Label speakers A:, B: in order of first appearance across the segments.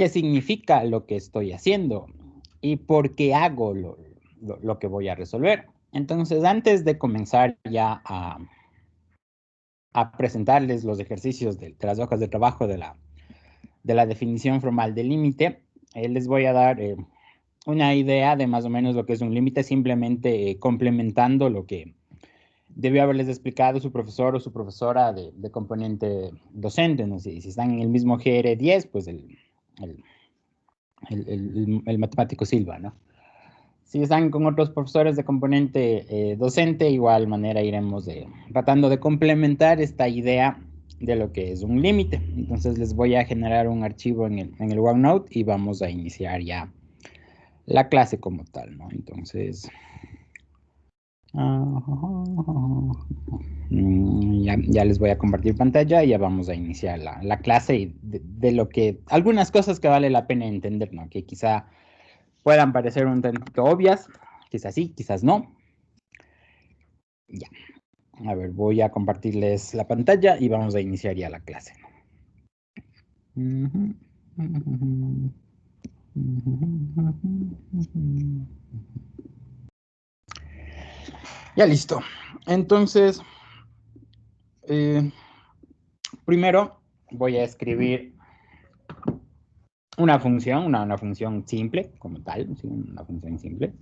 A: qué significa lo que estoy haciendo y por qué hago lo que voy a resolver. Entonces, antes de comenzar ya a presentarles los ejercicios de las hojas de trabajo de la definición formal del límite, les voy a dar una idea de más o menos lo que es un límite, simplemente complementando lo que debió haberles explicado su profesor o su profesora de componente docente, ¿no? Si están en el mismo GR10, pues el matemático Silva, ¿no? Si están con otros profesores de componente docente, igual manera iremos tratando de complementar esta idea de lo que es un límite. Entonces les voy a generar un archivo en el OneNote y vamos a iniciar ya la clase como tal, ¿no? Entonces, ya les voy a compartir pantalla y ya vamos a iniciar la clase y de lo que, algunas cosas que vale la pena entender, ¿no? Que quizá puedan parecer un tanto obvias, quizás sí, quizás no. Ya, a ver, voy a compartirles la pantalla y vamos a iniciar ya la clase. Ya listo. Entonces, primero voy a escribir una función, una función simple, como tal, ¿sí? Una función simple.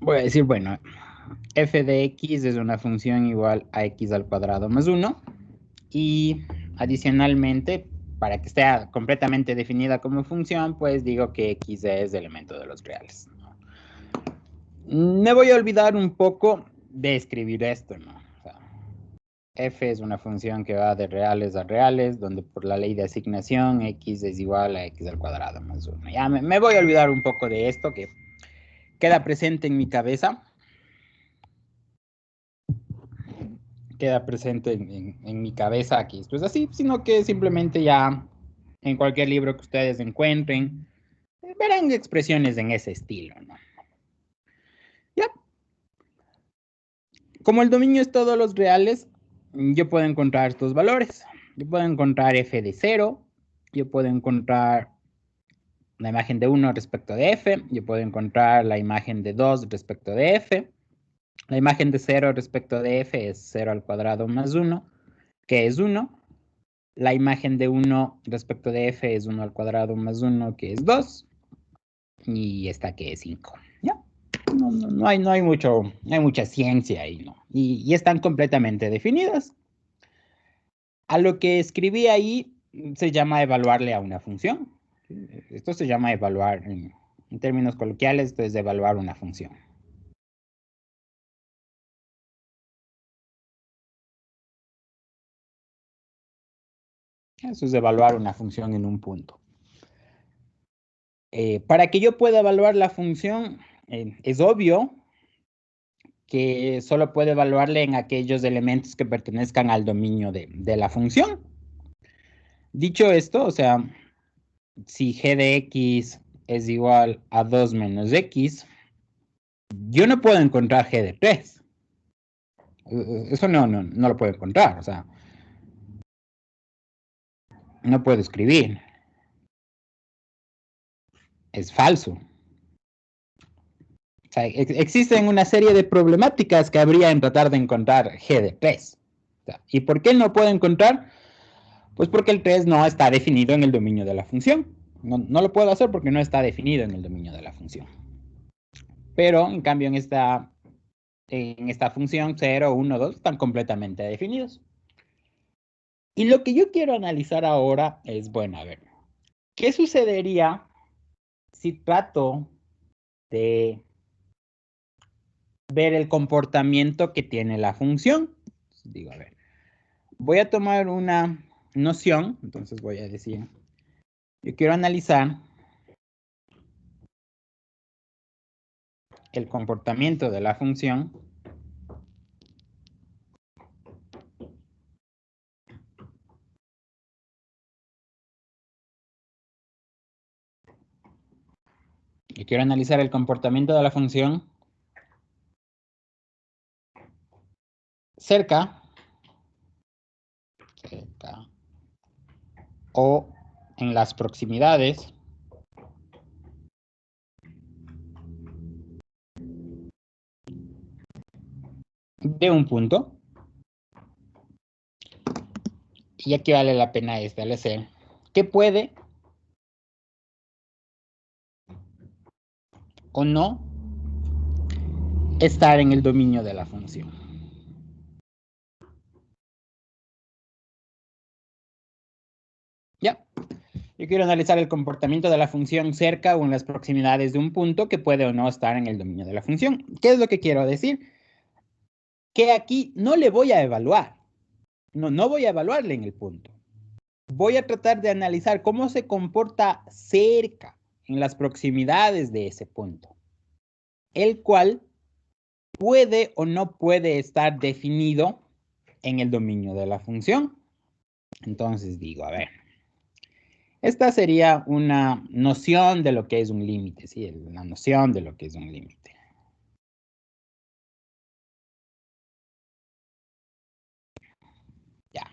A: Voy a decir, bueno, f de x es una función igual a x al cuadrado más 1. Y adicionalmente, para que esté completamente definida como función, pues digo que x es elemento de los reales, ¿no? Me voy a olvidar un poco de escribir esto, ¿no? O sea, f es una función que va de reales a reales, donde por la ley de asignación x es igual a x al cuadrado más 1. Ya me voy a olvidar un poco de esto que queda presente en mi cabeza. Queda presente en mi cabeza aquí. Pues así, sino que simplemente ya en cualquier libro que ustedes encuentren, verán expresiones en ese estilo, ¿no? Ya. Como el dominio es todos los reales, yo puedo encontrar estos valores. Yo puedo encontrar f de 0, yo puedo encontrar la imagen de 1 respecto de f, yo puedo encontrar la imagen de 2 respecto de f, la imagen de 0 respecto de f es 0 al cuadrado más 1, que es 1. La imagen de 1 respecto de f es 1 al cuadrado más 1, que es 2. Y esta que es 5. ¿Ya? No hay mucha ciencia ahí, ¿no? Y están completamente definidas. A lo que escribí ahí se llama evaluarle a una función. Esto se llama evaluar, en términos coloquiales, esto es evaluar una función. Eso es evaluar una función en un punto. Para que yo pueda evaluar la función, es obvio que solo puedo evaluarle en aquellos elementos que pertenezcan al dominio de la función. Dicho esto, o sea, si g de x es igual a 2 menos x, yo no puedo encontrar g de 3. Eso no lo puedo encontrar, o sea, no puedo escribir. Es falso. O sea, existen una serie de problemáticas que habría en tratar de encontrar g de 3. O sea, ¿y por qué no puedo encontrar? Pues porque el 3 no está definido en el dominio de la función. No lo puedo hacer porque no está definido en el dominio de la función. Pero, en cambio, en esta función 0, 1, 2 están completamente definidos. Y lo que yo quiero analizar ahora es, bueno, a ver, ¿qué sucedería si trato de ver el comportamiento que tiene la función? Digo, a ver, voy a tomar una noción, entonces voy a decir, yo quiero analizar el comportamiento de la función y quiero analizar el comportamiento de la función cerca o en las proximidades de un punto. Y aquí vale la pena establecer que puede o no estar en el dominio de la función. Ya. Yo quiero analizar el comportamiento de la función cerca o en las proximidades de un punto que puede o no estar en el dominio de la función. ¿Qué es lo que quiero decir? Que aquí no le voy a evaluar. No voy a evaluarle en el punto. Voy a tratar de analizar cómo se comporta cerca, en las proximidades de ese punto, el cual puede o no puede estar definido en el dominio de la función. Entonces digo, a ver, esta sería una noción de lo que es un límite, ¿sí? La noción de lo que es un límite. Ya.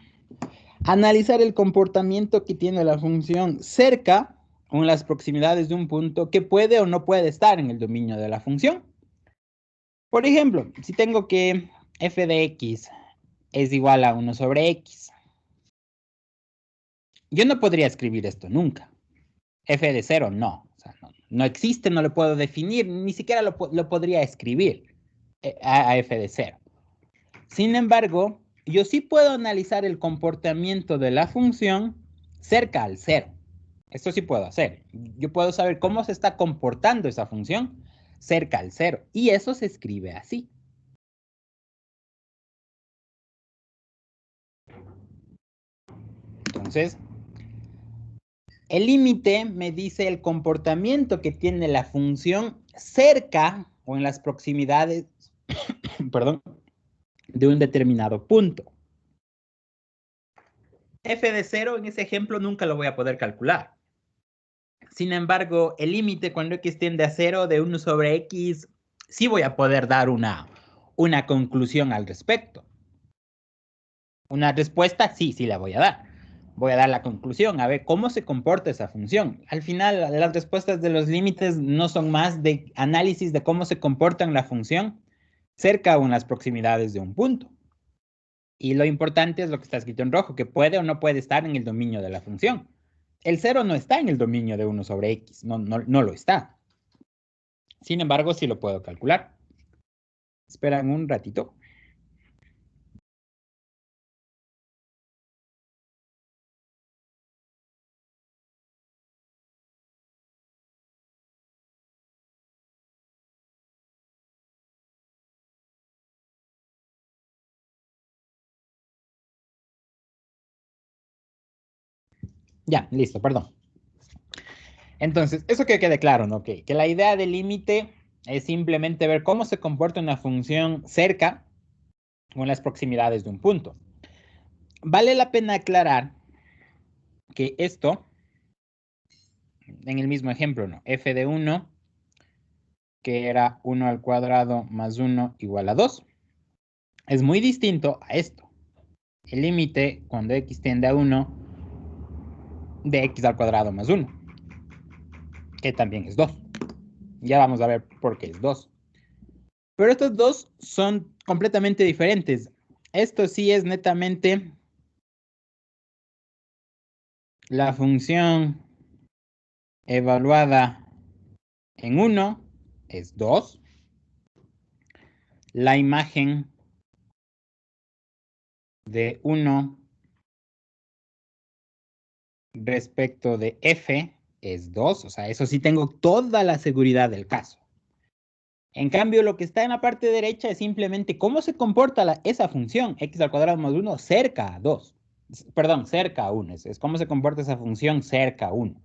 A: Analizar el comportamiento que tiene la función cerca o en las proximidades de un punto que puede o no puede estar en el dominio de la función. Por ejemplo, si tengo que f de x es igual a 1 sobre x, yo no podría escribir esto nunca. F de 0, no. O sea, no existe, no lo puedo definir, ni siquiera lo podría escribir a f de 0. Sin embargo, yo sí puedo analizar el comportamiento de la función cerca al 0. Esto sí puedo hacer. Yo puedo saber cómo se está comportando esa función cerca al 0. Y eso se escribe así. Entonces, el límite me dice el comportamiento que tiene la función cerca o en las proximidades, perdón, de un determinado punto. F de 0 en ese ejemplo nunca lo voy a poder calcular. Sin embargo, el límite cuando x tiende a 0 de 1 sobre x, sí voy a poder dar una conclusión al respecto. Una respuesta, sí la voy a dar. Voy a dar la conclusión, a ver cómo se comporta esa función. Al final, las respuestas de los límites no son más de análisis de cómo se comporta la función cerca o en las proximidades de un punto. Y lo importante es lo que está escrito en rojo, que puede o no puede estar en el dominio de la función. El 0 no está en el dominio de 1 sobre x, no lo está. Sin embargo, sí lo puedo calcular. Esperan un ratito. Ya, listo, perdón. Entonces, eso que quede claro, ¿no? Que la idea del límite es simplemente ver cómo se comporta una función cerca o en las proximidades de un punto. Vale la pena aclarar que esto, en el mismo ejemplo, ¿no? F de 1, que era 1 al cuadrado más 1 igual a 2, es muy distinto a esto. El límite cuando x tiende a 1 de x al cuadrado más 1, que también es 2. Ya vamos a ver por qué es 2. Pero estos dos son completamente diferentes. Esto sí es netamente la función evaluada en 1 es 2. La imagen de 1 respecto de f es 2. O sea, eso sí tengo toda la seguridad del caso. En cambio, lo que está en la parte derecha es simplemente cómo se comporta esa función x al cuadrado más 1 cerca a 2. Perdón, cerca a 1. Es cómo se comporta esa función cerca a 1.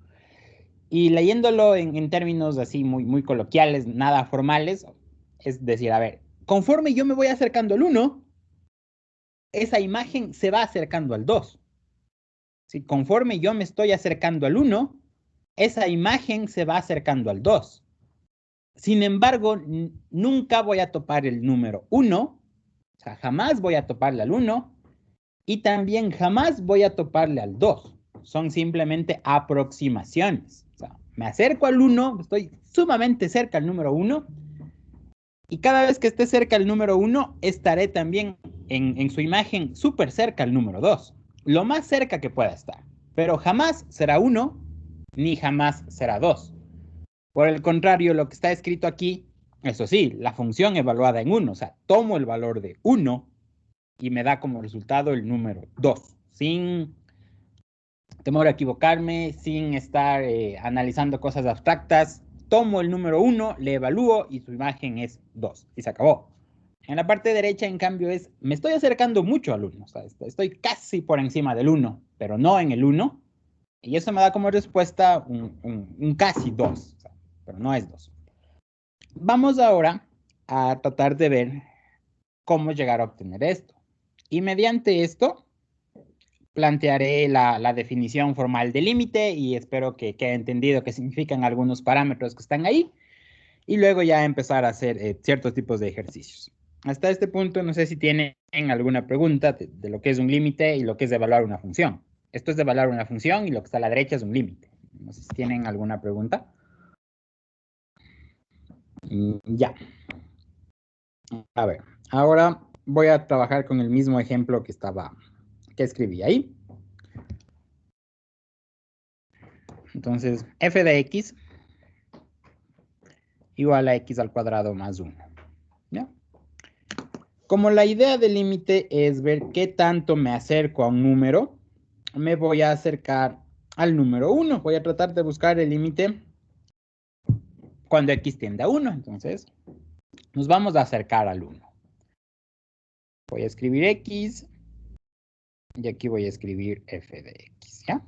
A: Y leyéndolo en términos así muy coloquiales, nada formales, es decir, a ver, conforme yo me voy acercando al 1, esa imagen se va acercando al 2. ¿Sí? Conforme yo me estoy acercando al 1, esa imagen se va acercando al 2. Sin embargo, nunca voy a topar el número 1, o sea, jamás voy a toparle al 1, y también jamás voy a toparle al 2. son simplemente aproximaciones. O sea, me acerco al 1, estoy sumamente cerca al número 1, y cada vez que esté cerca al número 1, estaré también en su imagen súper cerca al número 2. Lo más cerca que pueda estar. Pero jamás será 1, ni jamás será 2. Por el contrario, lo que está escrito aquí, eso sí, la función evaluada en 1. O sea, tomo el valor de 1 y me da como resultado el número 2. Sin temor a equivocarme, sin estar analizando cosas abstractas, tomo el número 1, le evalúo y su imagen es 2. Y se acabó. En la parte derecha, en cambio, me estoy acercando mucho al 1. O sea, estoy casi por encima del 1, pero no en el 1. Y eso me da como respuesta un casi 2, o sea, pero no es 2. Vamos ahora a tratar de ver cómo llegar a obtener esto. Y mediante esto, plantearé la definición formal de límite y espero que quede entendido qué significan algunos parámetros que están ahí. Y luego ya empezar a hacer ciertos tipos de ejercicios. Hasta este punto, no sé si tienen alguna pregunta de lo que es un límite y lo que es evaluar una función. Esto es de evaluar una función y lo que está a la derecha es un límite. No sé si tienen alguna pregunta. Ya. A ver, ahora voy a trabajar con el mismo ejemplo que escribí ahí. Entonces, f de x igual a x al cuadrado más 1. ¿Ya? Como la idea del límite es ver qué tanto me acerco a un número, me voy a acercar al número 1. Voy a tratar de buscar el límite cuando x tiende a 1. Entonces, nos vamos a acercar al 1. Voy a escribir x y aquí voy a escribir f de x, ¿ya?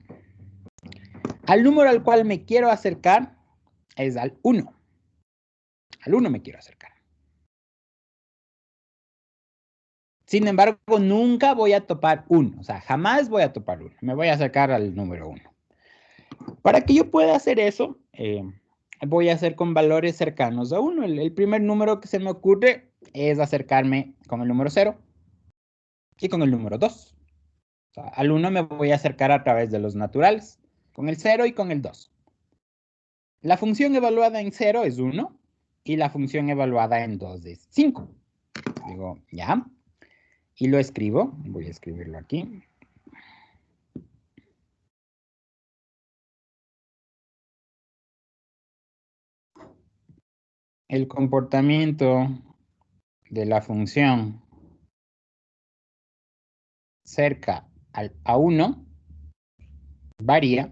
A: Al número al cual me quiero acercar es al 1. Al 1 me quiero acercar. Sin embargo, nunca voy a topar 1. O sea, jamás voy a topar 1. Me voy a acercar al número 1. Para que yo pueda hacer eso, voy a hacer con valores cercanos a 1. El primer número que se me ocurre es acercarme con el número 0 y con el número 2. O sea, al 1 me voy a acercar a través de los naturales, con el 0 y con el 2. La función evaluada en 0 es 1 y la función evaluada en 2 es 5. Digo, ya. Y lo escribo. Voy a escribirlo aquí. El comportamiento de la función cerca a 1 varía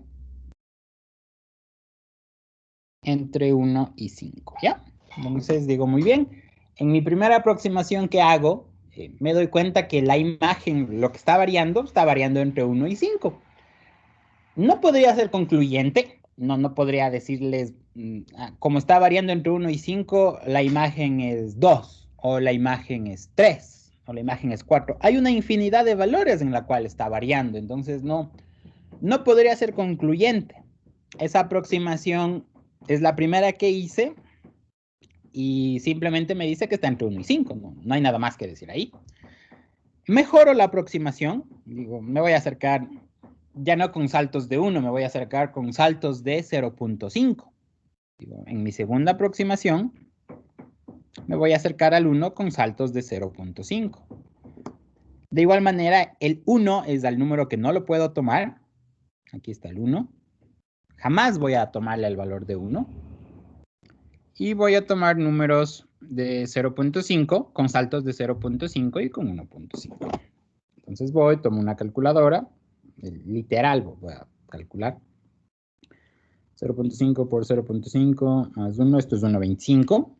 A: entre 1 y 5, ¿ya? Entonces digo, muy bien, en mi primera aproximación que hago, me doy cuenta que la imagen, lo que está variando entre 1 y 5. No podría ser concluyente, no podría decirles, como está variando entre 1 y 5, la imagen es 2, o la imagen es 3, o la imagen es 4. Hay una infinidad de valores en la cual está variando, entonces no podría ser concluyente. Esa aproximación es la primera que hice y simplemente me dice que está entre 1 y 5, no hay nada más que decir ahí. Mejoro la aproximación, digo, me voy a acercar ya no con saltos de 1, me voy a acercar con saltos de 0.5. En mi segunda aproximación, me voy a acercar al 1 con saltos de 0.5. De igual manera, el 1 es el número que no lo puedo tomar. Aquí está el 1. Jamás voy a tomarle el valor de 1. Y voy a tomar números de 0.5 con saltos de 0.5 y con 1.5. Entonces tomo una calculadora, literal voy a calcular. 0.5 por 0.5 más 1, esto es 1.25.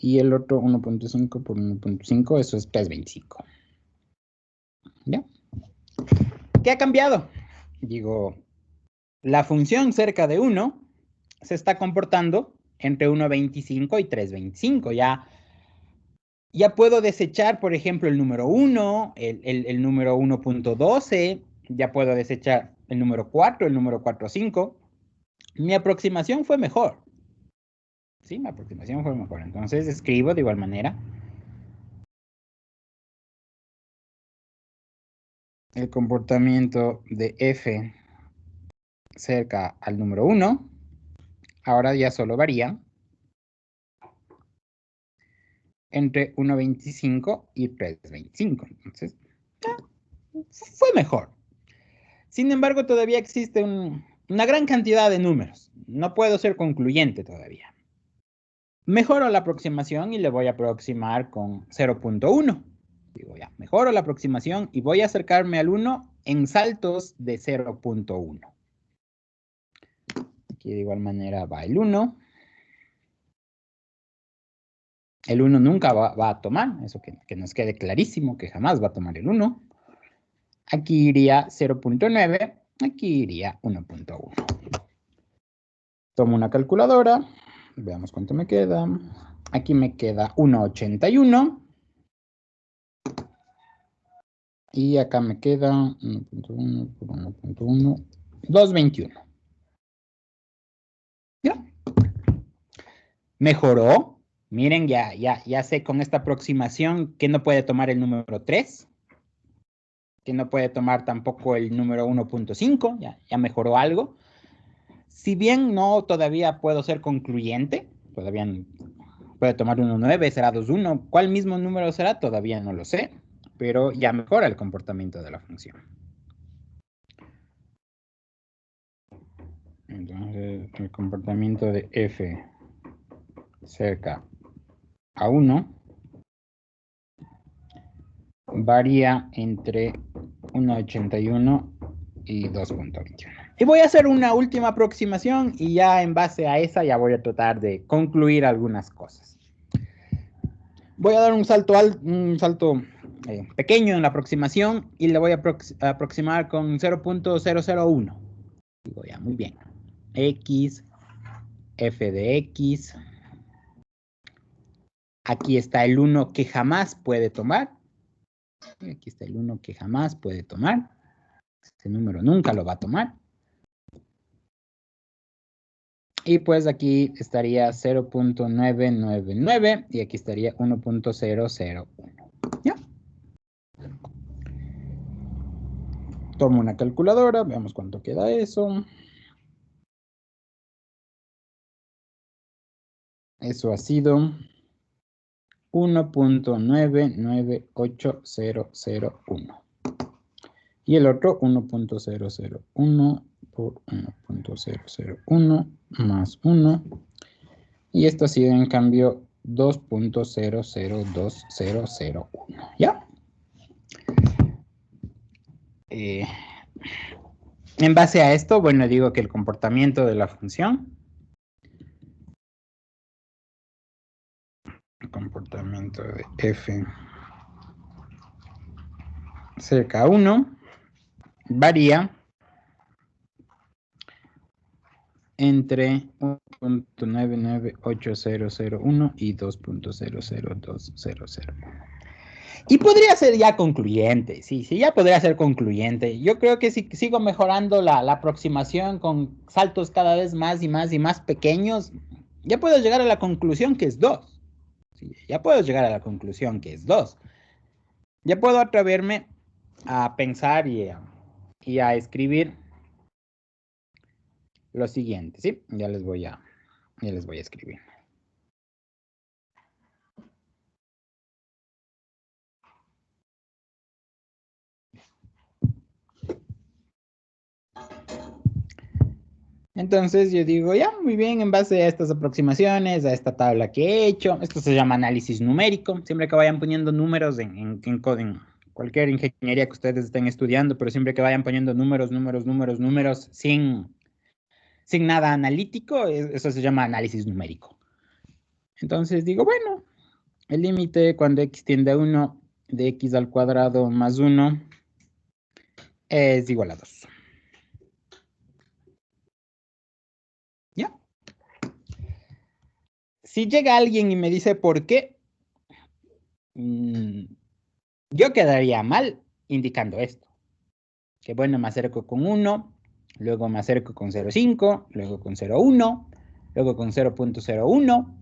A: Y el otro 1.5 por 1.5, eso es 3.25. ¿Ya? ¿Qué ha cambiado? Digo, la función cerca de 1 se está comportando entre 1.25 y 3.25. Ya puedo desechar, por ejemplo, el número 1, el número 1.12, ya puedo desechar el número 4, el número 4.5. Mi aproximación fue mejor. Sí, mi aproximación fue mejor. Entonces escribo de igual manera. el comportamiento de f cerca al número 1, ahora ya solo varía entre 1.25 y 3.25. Entonces, fue mejor. Sin embargo, todavía existe una gran cantidad de números. No puedo ser concluyente todavía. Mejoro la aproximación y le voy a aproximar con 0.1. Digo ya, mejoro la aproximación y voy a acercarme al 1 en saltos de 0.1. Aquí de igual manera va el 1. El 1 nunca va a tomar, eso que nos quede clarísimo, que jamás va a tomar el 1. Aquí iría 0.9, aquí iría 1.1. Tomo una calculadora, veamos cuánto me queda. Aquí me queda 1.81. Y acá me queda 1.1 por 1.1, 2.21. ¿Ya? Mejoró. Miren, ya sé con esta aproximación que no puede tomar el número 3, que no puede tomar tampoco el número 1.5, ya mejoró algo. Si bien no todavía puedo ser concluyente, todavía puede tomar 1.9, será 2.1. ¿Cuál mismo número será? Todavía no lo sé, pero ya mejora el comportamiento de la función. Entonces, el comportamiento de f cerca a 1 varía entre 1.81 y 2.21. Y voy a hacer una última aproximación y ya en base a esa ya voy a tratar de concluir algunas cosas. Voy a dar un salto pequeño en la aproximación y le voy a aproximar con 0.001. Digo ya, muy bien. X, f de x. Aquí está el 1 que jamás puede tomar. Aquí está el 1 que jamás puede tomar. Este número nunca lo va a tomar. Y pues aquí estaría 0.999 y aquí estaría 1.001. ¿Ya? Tomo una calculadora, veamos cuánto queda eso. Eso ha sido 1.998001. Y el otro 1.001 por 1.001 más 1. Y esto ha sido en cambio 2.002001. ¿Ya? En base a esto, bueno, digo que el comportamiento de la función, el comportamiento de f cerca a 1 varía entre 1.998001 y 2.002001. Y podría ser ya concluyente, sí, ya podría ser concluyente. Yo creo que si sigo mejorando la aproximación con saltos cada vez más y más y más pequeños, ya puedo llegar a la conclusión que es 2. Sí, ya puedo llegar a la conclusión que es 2. Ya puedo atreverme a pensar y a escribir lo siguiente, ¿sí? Ya les voy a escribir. Entonces yo digo, ya, muy bien, en base a estas aproximaciones, a esta tabla que he hecho, esto se llama análisis numérico, siempre que vayan poniendo números en cualquier ingeniería que ustedes estén estudiando, pero siempre que vayan poniendo números, sin nada analítico, eso se llama análisis numérico. Entonces digo, bueno, el límite cuando x tiende a 1 de x al cuadrado más 1 es igual a 2. ¿Ya? Si llega alguien y me dice por qué, yo quedaría mal indicando esto. Que bueno, me acerco con 1, luego me acerco con 0.5, luego con 0.1, luego con 0.01.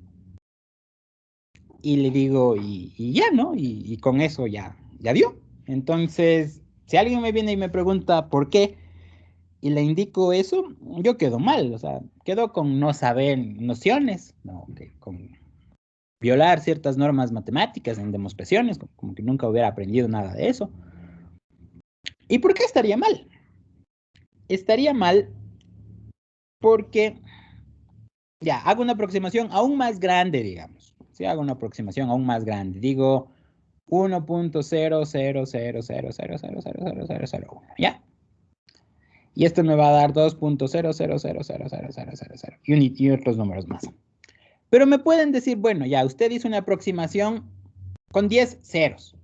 A: Y le digo, y ya, ¿no? Y con eso ya dio. Entonces, Si alguien me viene y me pregunta por qué, y le indico eso, yo quedo mal, o sea, quedo con no saber nociones, ¿no? Con violar ciertas normas matemáticas en demostraciones, como que nunca hubiera aprendido nada de eso. ¿Y por qué estaría mal? Estaría mal porque ya hago una aproximación aún más grande, digamos. Si hago una aproximación aún más grande, digo 1.0000000000001, ¿ya? Y esto me va a dar 2.000000000 y otros números más. Pero me pueden decir, bueno, ya usted hizo una aproximación con 10 ceros.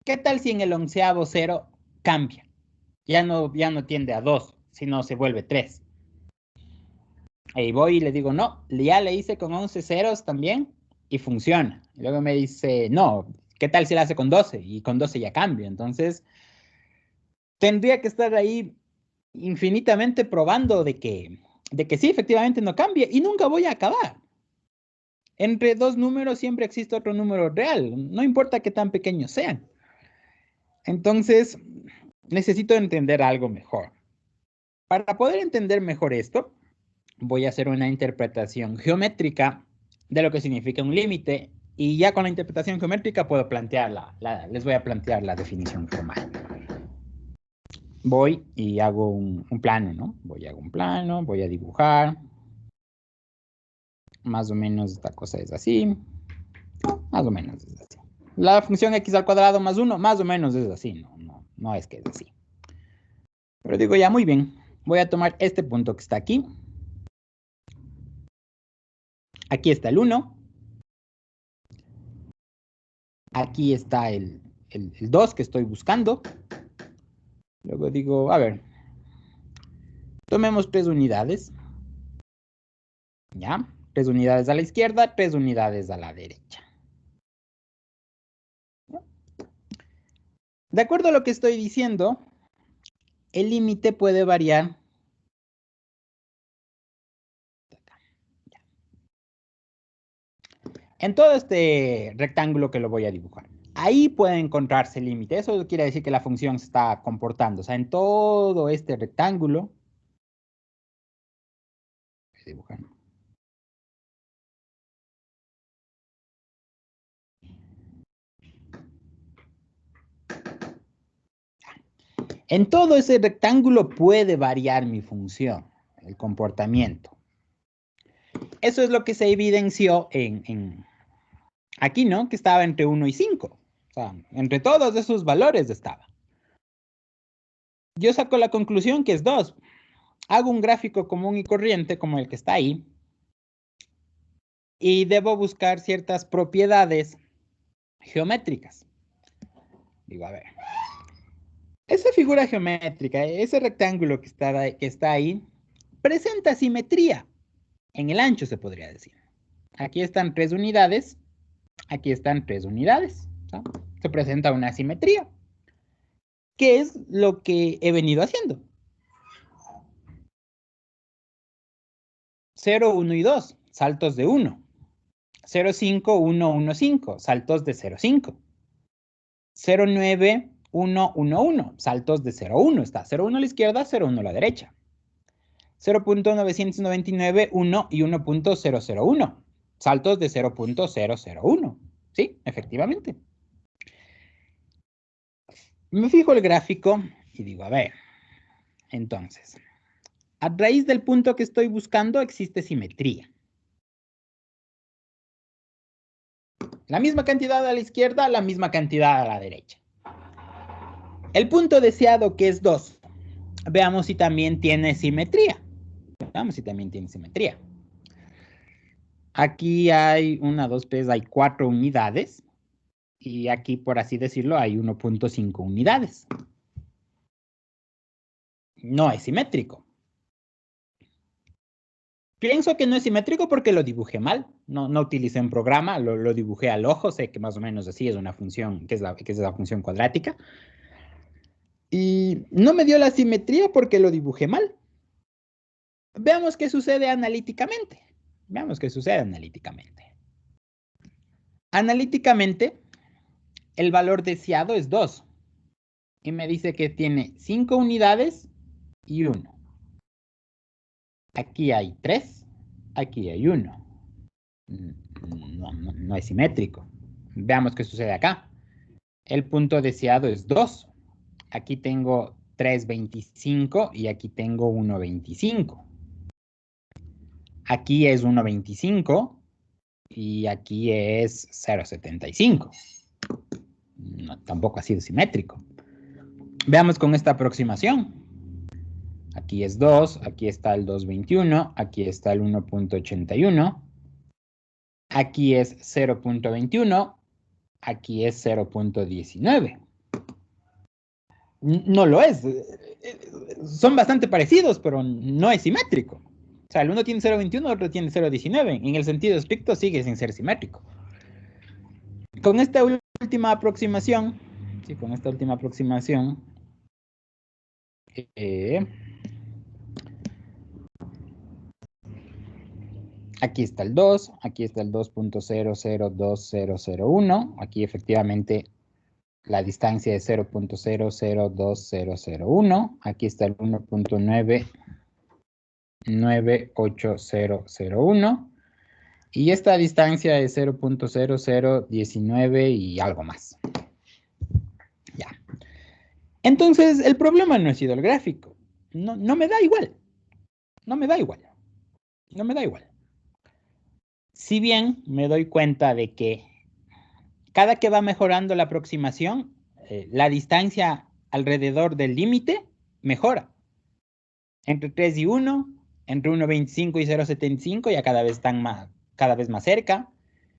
A: ¿Qué tal si en el 11º cero cambia? Ya no tiende a 2, sino se vuelve 3. Y voy y le digo, no, ya le hice con 11 ceros también y funciona. Y luego me dice, no, ¿qué tal si la hace con 12? Y con 12 ya cambia. Entonces, tendría que estar ahí infinitamente probando de que sí, efectivamente no cambia y nunca voy a acabar. Entre dos números siempre existe otro número real, no importa qué tan pequeños sean. Entonces, necesito entender algo mejor. Para poder entender mejor esto, voy a hacer una interpretación geométrica de lo que significa un límite y ya con la interpretación geométrica puedo les voy a plantear la definición formal. Voy y hago un plano, ¿no? Hago un plano, voy a dibujar. Más o menos esta cosa es así. Más o menos es así. La función x al cuadrado más 1, más o menos es así. No es que es así. Pero digo ya, muy bien. Voy a tomar este punto que está aquí. Aquí está el 1. Aquí está el 2 que estoy buscando. Luego digo, a ver, tomemos 3 unidades. ¿Ya? 3 unidades a la izquierda, 3 unidades a la derecha. De acuerdo a lo que estoy diciendo, el límite puede variar. En todo este rectángulo que lo voy a dibujar. Ahí puede encontrarse el límite. Eso quiere decir que la función se está comportando. O sea, en todo este rectángulo. Voy a dibujar. En todo ese rectángulo puede variar mi función, el comportamiento. Eso es lo que se evidenció aquí, ¿no? Que estaba entre 1 y 5. O sea, entre todos esos valores estaba. Yo saco la conclusión que es 2. Hago un gráfico común y corriente como el que está ahí. Y debo buscar ciertas propiedades geométricas. Digo, a ver. Esa figura geométrica, ese rectángulo que está ahí, presenta simetría. En el ancho se podría decir. Aquí están 3 unidades. Aquí están 3 unidades. ¿Sí? Se presenta una simetría. ¿Qué es lo que he venido haciendo? 0, 1 y 2, saltos de 1. 0, 5, 1, 1, 5, saltos de 0, 5. 0, 9, 1, 1, 1, saltos de 0, 1. Está 0, 1 a la izquierda, 0, 1 a la derecha. 0.999, 1 y 1.001. Saltos de 0.001. Sí, efectivamente. Me fijo el gráfico y digo, a ver, entonces, a raíz del punto que estoy buscando existe simetría. La misma cantidad a la izquierda, la misma cantidad a la derecha. El punto deseado, que es 2, veamos si también tiene simetría. Veamos si también tiene simetría. Aquí hay 1, 2, 3, hay 4 unidades. Y aquí, por así decirlo, hay 1.5 unidades. No es simétrico. Pienso que no es simétrico porque lo dibujé mal. No utilicé un programa, lo dibujé al ojo. Sé que más o menos así es una función, que es la función cuadrática. Y no me dio la simetría porque lo dibujé mal. Veamos qué sucede analíticamente. Veamos qué sucede analíticamente. Analíticamente, el valor deseado es 2. y me dice que tiene 5 unidades y 1. Aquí hay 3, aquí hay 1. No es simétrico. Veamos qué sucede acá. El punto deseado es 2. Aquí tengo 3,25 y aquí tengo 1,25. Aquí es 1,25 y aquí es 0,75. No, tampoco ha sido simétrico. Veamos con esta aproximación. Aquí es 2, aquí está el 2,21, aquí está el 1,81, aquí es 0,21, aquí es 0,19. No lo es. Son bastante parecidos, pero no es simétrico. O sea, el uno tiene 0,21, el otro tiene 0,19. En el sentido estricto sigue sin ser simétrico. Con esta última aproximación, sí, con esta última aproximación, aquí está el 2, aquí está el 2,002001, aquí efectivamente la distancia es 0,002001, aquí está el 1,98001, y esta distancia es 0,0019 y algo más. Ya. Entonces, el problema no ha sido el gráfico. No me da igual. No me da igual. No me da igual. Si bien me doy cuenta de que cada que va mejorando la aproximación, la distancia alrededor del límite mejora. Entre 3 y 1, entre 1,25 y 0,75 ya cada vez están cada vez más cerca.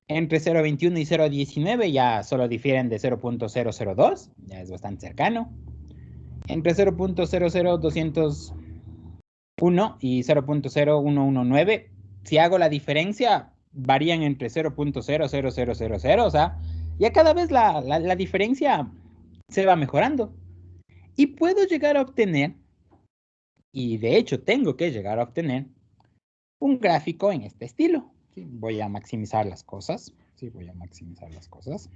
A: Entre 0,21 y 0,19 ya solo difieren de 0,002, ya es bastante cercano. Entre 0,00201 y 0,0119, si hago la diferencia, varían entre 0,00000, o sea, ya cada vez la diferencia se va mejorando. Y puedo llegar a obtener, y de hecho tengo que llegar a obtener, un gráfico en este estilo. ¿Sí? Voy a maximizar las cosas. Sí, voy a maximizar las cosas.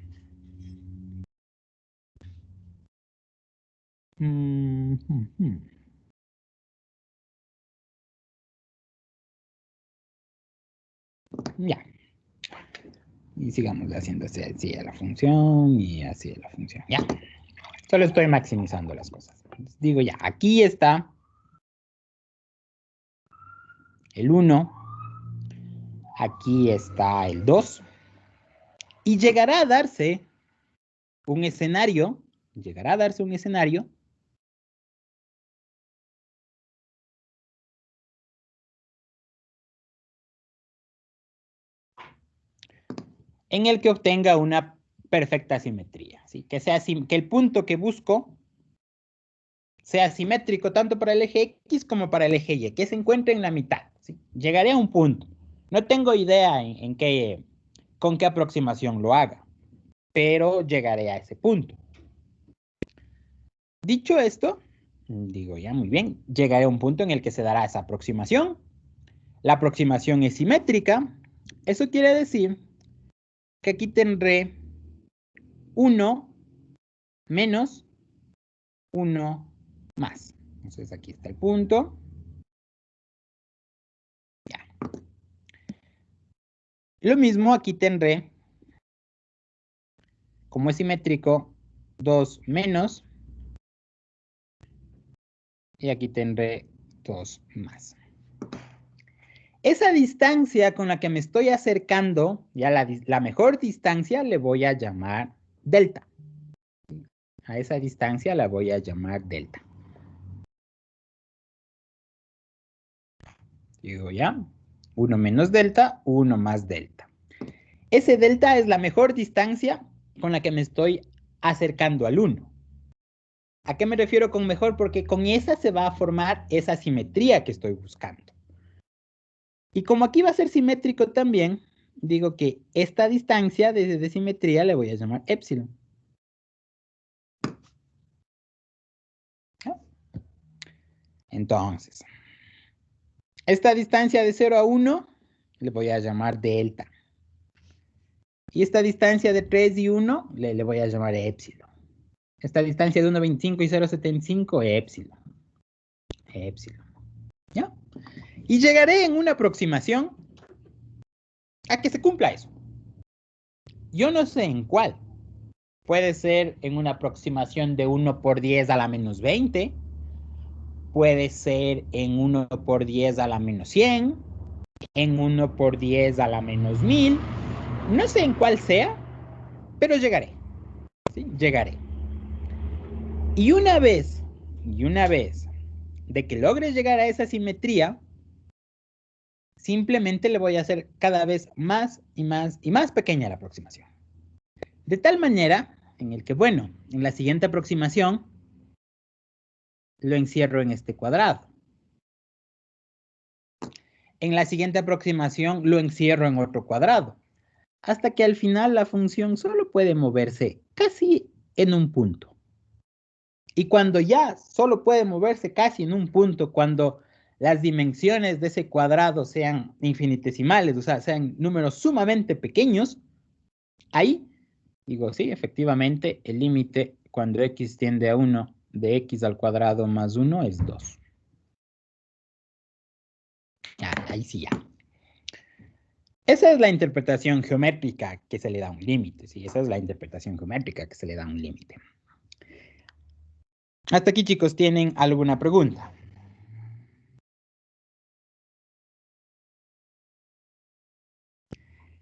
A: Ya. Y sigamos haciendo así a la función y así a la función. Ya. Solo estoy maximizando las cosas. Entonces, digo ya, aquí está el 1. Aquí está el 2. Y llegará a darse un escenario. Llegará a darse un escenario en el que obtenga una perfecta simetría. ¿Sí? Que el punto que busco sea simétrico tanto para el eje X como para el eje Y, que se encuentre en la mitad. ¿Sí? Llegaré a un punto. No tengo idea con qué aproximación lo haga, pero llegaré a ese punto. Dicho esto, digo ya muy bien, llegaré a un punto en el que se dará esa aproximación. La aproximación es simétrica. Eso quiere decir que aquí tendré 1 menos 1 más. Entonces aquí está el punto. Ya. Lo mismo aquí tendré, como es simétrico, 2 menos. Y aquí tendré 2 más. Esa distancia con la que me estoy acercando, ya la mejor distancia le voy a llamar delta. A esa distancia la voy a llamar delta. Digo ya, 1 menos delta, 1 más delta. Ese delta es la mejor distancia con la que me estoy acercando al 1. ¿A qué me refiero con mejor? Porque con esa se va a formar esa simetría que estoy buscando. Y como aquí va a ser simétrico también, digo que esta distancia de simetría le voy a llamar épsilon. Entonces, esta distancia de 0 a 1 le voy a llamar delta. Y esta distancia de 3 y 1 le voy a llamar épsilon. Esta distancia de 1,25 y 0,75, épsilon. Épsilon. ¿Ya? Y llegaré en una aproximación a que se cumpla eso. Yo no sé en cuál. Puede ser en una aproximación de 1 por 10 a la menos 20. Puede ser en 1 por 10 a la menos 100. En 1 por 10 a la menos 1000. No sé en cuál sea, pero llegaré. ¿Sí? Llegaré. Y una vez de que logre llegar a esa simetría, simplemente le voy a hacer cada vez más y más y más pequeña la aproximación. De tal manera en el que, bueno, en la siguiente aproximación lo encierro en este cuadrado. En la siguiente aproximación lo encierro en otro cuadrado, hasta que al final la función solo puede moverse casi en un punto. Y cuando ya solo puede moverse casi en un punto, cuando las dimensiones de ese cuadrado sean infinitesimales, o sea, sean números sumamente pequeños, ahí digo, sí, efectivamente, el límite cuando x tiende a 1 de x al cuadrado más 1 es 2. Ya, ahí sí ya. Esa es la interpretación geométrica que se le da un límite, sí, esa es la interpretación geométrica que se le da un límite. Hasta aquí, chicos, ¿tienen alguna pregunta?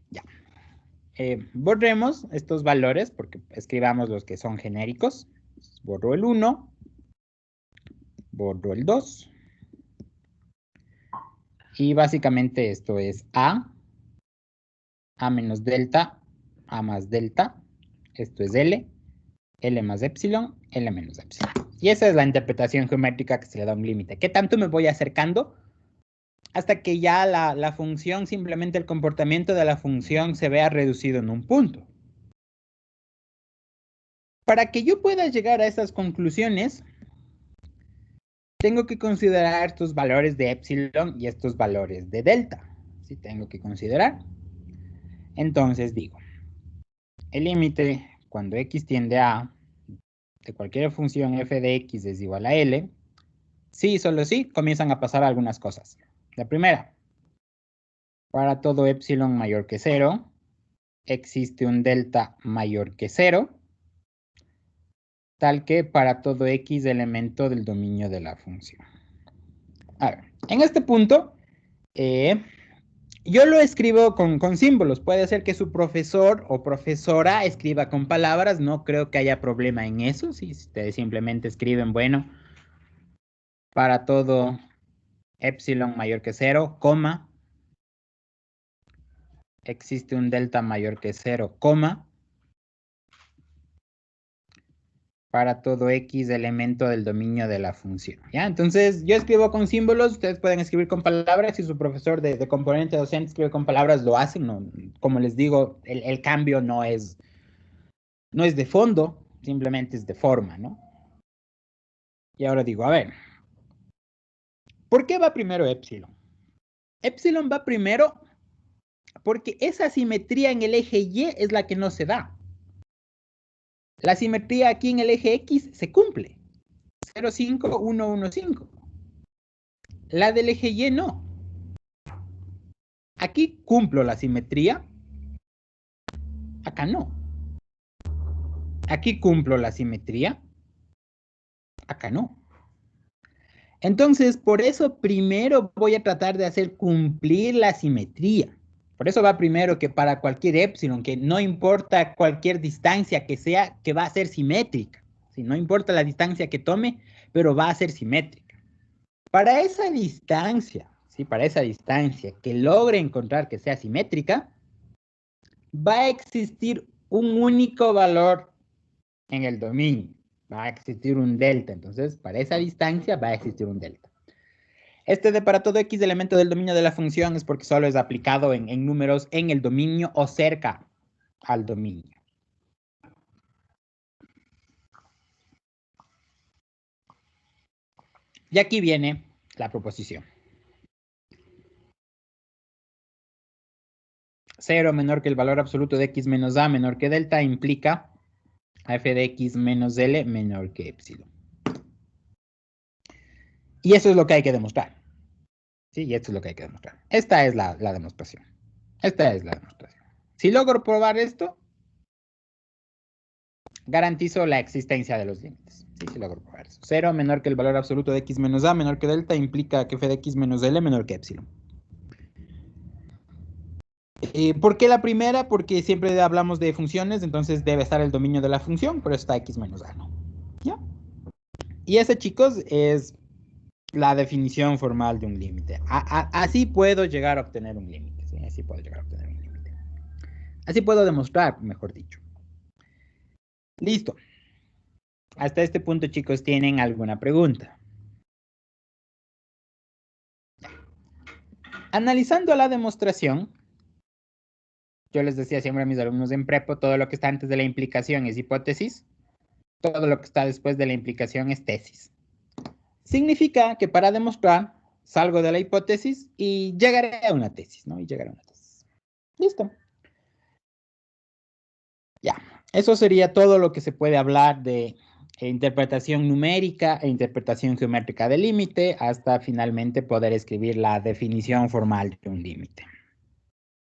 A: Ya. Borremos estos valores porque escribamos los que son genéricos. Borro el 1, borro el 2. Y básicamente esto es A menos delta, A más delta. Esto es L más epsilon, L menos epsilon. Y esa es la interpretación geométrica que se le da un límite. ¿Qué tanto me voy acercando? Hasta que ya la función, simplemente el comportamiento de la función se vea reducido en un punto. Para que yo pueda llegar a esas conclusiones, tengo que considerar estos valores de epsilon y estos valores de delta. ¿Sí? Tengo que considerar. Entonces digo, el límite cuando x tiende a de cualquier función f de x es igual a L, sí, solo sí, comienzan a pasar algunas cosas. La primera, para todo epsilon mayor que 0, existe un delta mayor que 0, tal que para todo x elemento del dominio de la función. A ver, en este punto, yo lo escribo con símbolos. Puede ser que su profesor o profesora escriba con palabras. No creo que haya problema en eso. Si ustedes simplemente escriben, bueno, para todo epsilon mayor que 0, coma, existe un delta mayor que 0, coma, para todo x elemento del dominio de la función. ¿Ya? Entonces, yo escribo con símbolos, ustedes pueden escribir con palabras. Si su profesor de componente docente escribe con palabras, lo hacen. No, como les digo, el cambio no es de fondo, simplemente es de forma, ¿no? Y ahora digo, a ver, ¿por qué va primero epsilon? Epsilon va primero porque esa simetría en el eje Y es la que no se da. La simetría aquí en el eje X se cumple. 0, 5, 1, 1, 5. La del eje Y no. Aquí cumplo la simetría. Acá no. Aquí cumplo la simetría. Acá no. Entonces, por eso primero voy a tratar de hacer cumplir la simetría. Por eso va primero que para cualquier epsilon, que no importa cualquier distancia que sea, que va a ser simétrica. Si no importa la distancia que tome, pero va a ser simétrica. Para esa distancia, ¿sí? Para esa distancia que logre encontrar que sea simétrica, va a existir un único valor en el dominio. Va a existir un delta. Entonces, para esa distancia va a existir un delta. Este de para todo x elemento del dominio de la función es porque solo es aplicado en números en el dominio o cerca al dominio. Y aquí viene la proposición. 0 menor que el valor absoluto de x menos a menor que delta implica a f de x menos L menor que epsilon. Y eso es lo que hay que demostrar. Sí, y esto es lo que hay que demostrar. Esta es la demostración. Esta es la demostración. Si logro probar esto, garantizo la existencia de los límites. Sí, sí logro probar eso. 0 menor que el valor absoluto de x menos a menor que delta implica que f de x menos L menor que epsilon. ¿Por qué la primera? Porque siempre hablamos de funciones, entonces debe estar el dominio de la función, pero está x menos a, ¿no? ¿Ya? Y ese, chicos, es la definición formal de un límite. Así puedo llegar a obtener un límite. ¿Sí? Así puedo llegar a obtener un límite. Así puedo demostrar, mejor dicho. Listo. Hasta este punto, chicos, ¿tienen alguna pregunta? Analizando la demostración, yo les decía siempre a mis alumnos en prepo, todo lo que está antes de la implicación es hipótesis, todo lo que está después de la implicación es tesis. Significa que para demostrar, salgo de la hipótesis y llegaré a una tesis, ¿no? Y llegaré a una tesis. Listo. Ya, eso sería todo lo que se puede hablar de interpretación numérica e interpretación geométrica del límite, hasta finalmente poder escribir la definición formal de un límite.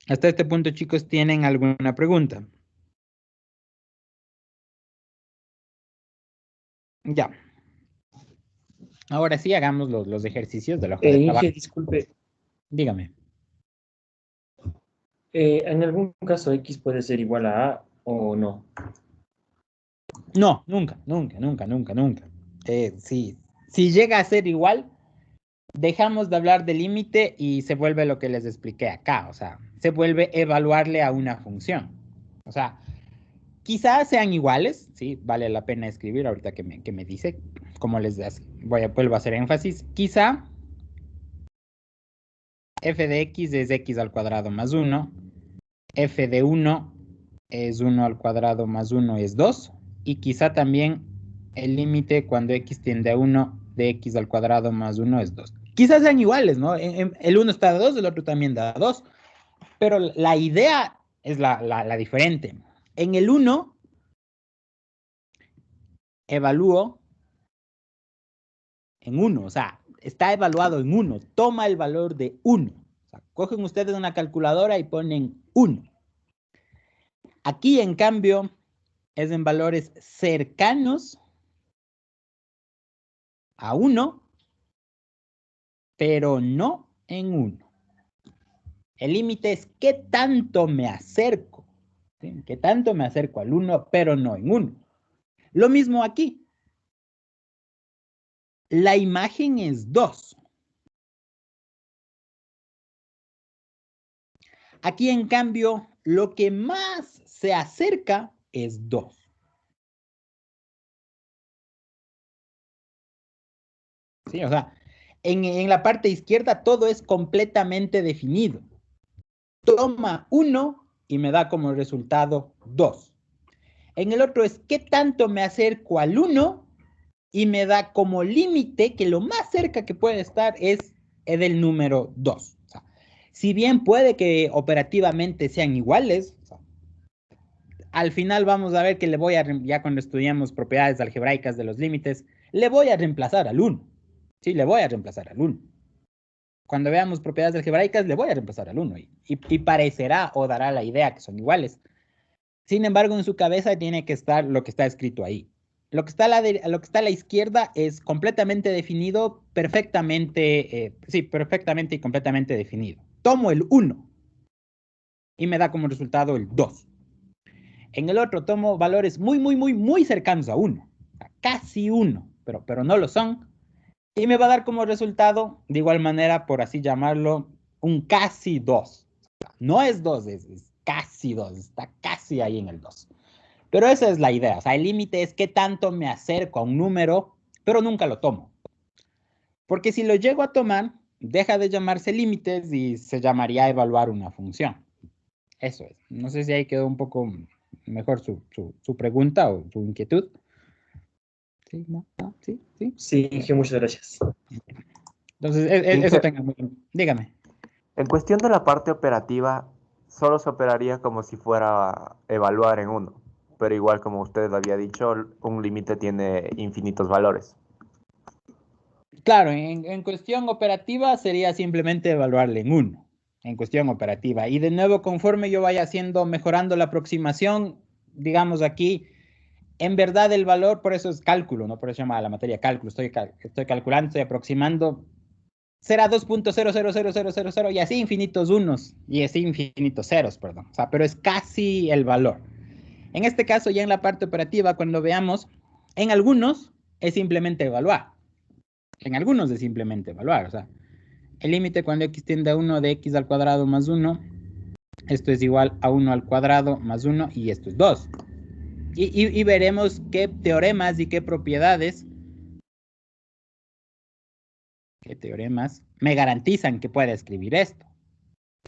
A: Hasta este punto, chicos, ¿tienen alguna pregunta? Ya. Ahora sí, hagamos los ejercicios de la hoja de trabajo.
B: Inge, disculpe,
A: Dígame.
B: ¿en algún caso X puede ser igual a o no?
A: No, nunca, nunca, nunca, nunca, nunca. Si llega a ser igual, dejamos de hablar de límite y se vuelve lo que les expliqué acá. O sea, se vuelve evaluarle a una función. O sea, quizás sean iguales, sí, vale la pena escribir ahorita que me dice, como les vuelvo a hacer énfasis. Quizá f de x es x al cuadrado más 1, f de 1 es 1 al cuadrado más 1 es 2, y quizá también el límite cuando x tiende a 1 de x al cuadrado más 1 es 2. Quizás sean iguales, ¿no? El uno está a 2, el otro también da 2, pero la idea es la diferente. En el 1 evalúo en 1, o sea, está evaluado en 1, toma el valor de 1. O sea, cogen ustedes una calculadora y ponen 1. Aquí, en cambio, es en valores cercanos a 1, pero no en 1. El límite es qué tanto me acerco, ¿sí? Qué tanto me acerco al 1, pero no en 1. Lo mismo aquí. La imagen es 2. Aquí, en cambio, lo que más se acerca es 2. ¿Sí? O sea, en la parte izquierda todo es completamente definido. Toma 1 y me da como resultado 2. En el otro es qué tanto me acerco al 1 y me da como límite que lo más cerca que puede estar es del número 2. O sea, si bien puede que operativamente sean iguales, o sea, al final vamos a ver que le voy a, ya cuando estudiamos propiedades algebraicas de los límites, le voy a reemplazar al 1. Sí, le voy a reemplazar al 1. Cuando veamos propiedades algebraicas, le voy a reemplazar al 1 y parecerá o dará la idea que son iguales. Sin embargo, en su cabeza tiene que estar lo que está escrito ahí. Lo que está a la izquierda es completamente definido, perfectamente, sí, perfectamente y completamente definido. Tomo el 1 y me da como resultado el 2. En el otro tomo valores muy, muy, muy, muy cercanos a 1, casi 1, pero no lo son. Y me va a dar como resultado, de igual manera, por así llamarlo, un casi 2. No es 2, es casi 2, está casi ahí en el 2. Pero esa es la idea, o sea, el límite es qué tanto me acerco a un número, pero nunca lo tomo. Porque si lo llego a tomar, deja de llamarse límites y se llamaría evaluar una función. Eso es. No sé si ahí quedó un poco mejor su pregunta o su inquietud. ¿Sí? ¿No? ¿No? ¿Sí? ¿Sí?
B: Sí, Inge, muchas gracias.
A: Entonces, eso
C: Inge,
A: tenga muy... Dígame.
C: en cuestión de la parte operativa, solo se operaría como si fuera a evaluar en uno. pero igual como usted había dicho, un límite tiene infinitos valores.
A: Claro, en cuestión operativa sería simplemente evaluarle en 1, en cuestión operativa. Y de nuevo, conforme yo vaya mejorando la aproximación, digamos aquí, en verdad el valor, por eso es cálculo, ¿no? Por eso se llama la materia cálculo. Estoy calculando, estoy aproximando, será 2.000000 y así infinitos unos, y así infinitos ceros, perdón. O sea, pero es casi el valor. En este caso, ya en la parte operativa, cuando veamos, en algunos es simplemente evaluar. En algunos es simplemente evaluar, o sea, el límite cuando x tiende a 1 de x al cuadrado más 1, esto es igual a 1 al cuadrado más 1 y esto es 2. Y veremos qué teoremas y qué propiedades, me garantizan que pueda escribir esto.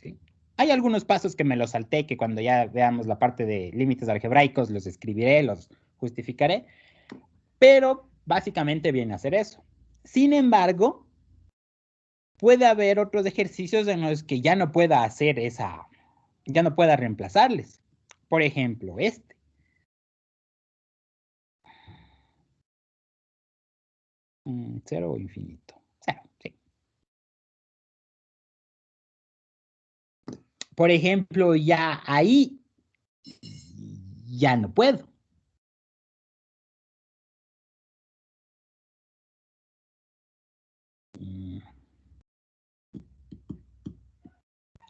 A: ¿Sí? Hay algunos pasos que me los salté, que cuando ya veamos la parte de límites algebraicos los escribiré, los justificaré, pero básicamente viene a hacer eso. Sin embargo, puede haber otros ejercicios en los que ya no pueda hacer ya no pueda reemplazarles. Por ejemplo, este. Cero o infinito. Cero, sí. Por ejemplo, ya ahí ya no puedo.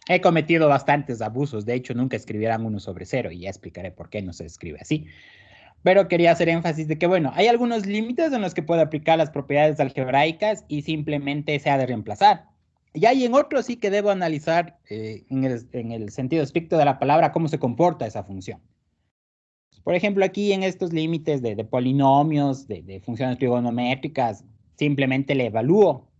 A: He cometido bastantes abusos, de hecho nunca escribieran 1 sobre 0 y ya explicaré por qué no se escribe así. Pero quería hacer énfasis de que, bueno, hay algunos límites en los que puedo aplicar las propiedades algebraicas y simplemente se ha de reemplazar. Y hay en otros sí que debo analizar en el sentido estricto de la palabra cómo se comporta esa función. Por ejemplo, aquí en estos límites de polinomios, de funciones trigonométricas, simplemente le evalúo.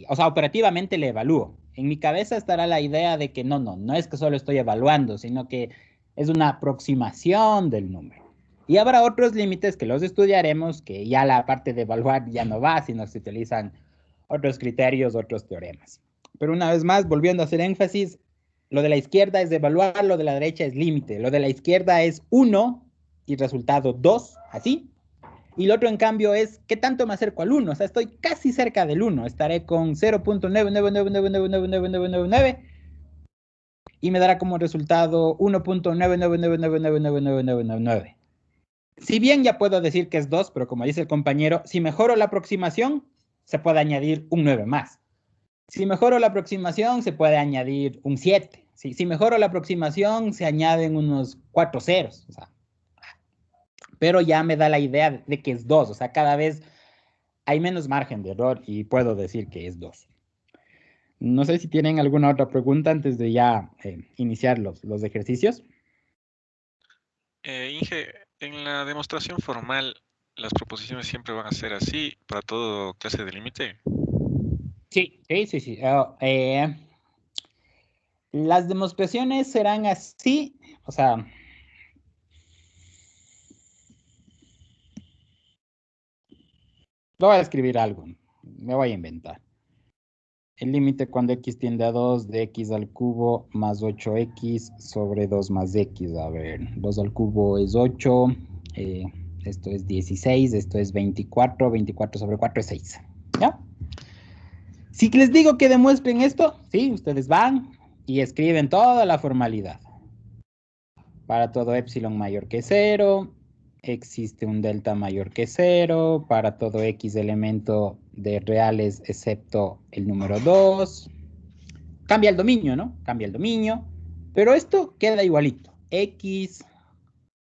A: O sea, operativamente le evalúo. En mi cabeza estará la idea de que no es que solo estoy evaluando, sino que es una aproximación del número. Y habrá otros límites que los estudiaremos, que ya la parte de evaluar ya no va, sino que se utilizan otros criterios, otros teoremas. Pero una vez más, volviendo a hacer énfasis, lo de la izquierda es evaluar, lo de la derecha es límite. Lo de la izquierda es 1 y resultado 2, así. Y lo otro, en cambio, es ¿qué tanto me acerco al 1? O sea, estoy casi cerca del 1. Estaré con 0.999999999 y me dará como resultado 1.999999999. Si bien ya puedo decir que es 2, pero como dice el compañero, si mejoro la aproximación, se puede añadir un 9 más. Si mejoro la aproximación, se puede añadir un 7. Si mejoro la aproximación, se añaden unos 4 ceros. O sea, pero ya me da la idea de que es 2. O sea, cada vez hay menos margen de error y puedo decir que es 2. No sé si tienen alguna otra pregunta antes de ya iniciar los ejercicios.
D: Inge, en la demostración formal, las proposiciones siempre van a ser así para todo clase de límite.
A: Sí. Las demostraciones serán así, o sea, voy a escribir algo, me voy a inventar. El límite cuando x tiende a 2 de x al cubo más 8x sobre 2 más x. A ver, 2 al cubo es 8, esto es 16, esto es 24, 24 sobre 4 es 6. ¿Ya? Si les digo que demuestren esto, sí, ustedes van y escriben toda la formalidad. Para todo epsilon mayor que 0, existe un delta mayor que 0, para todo x elemento de reales excepto el número 2. Cambia el dominio, ¿no? Cambia el dominio, pero esto queda igualito. X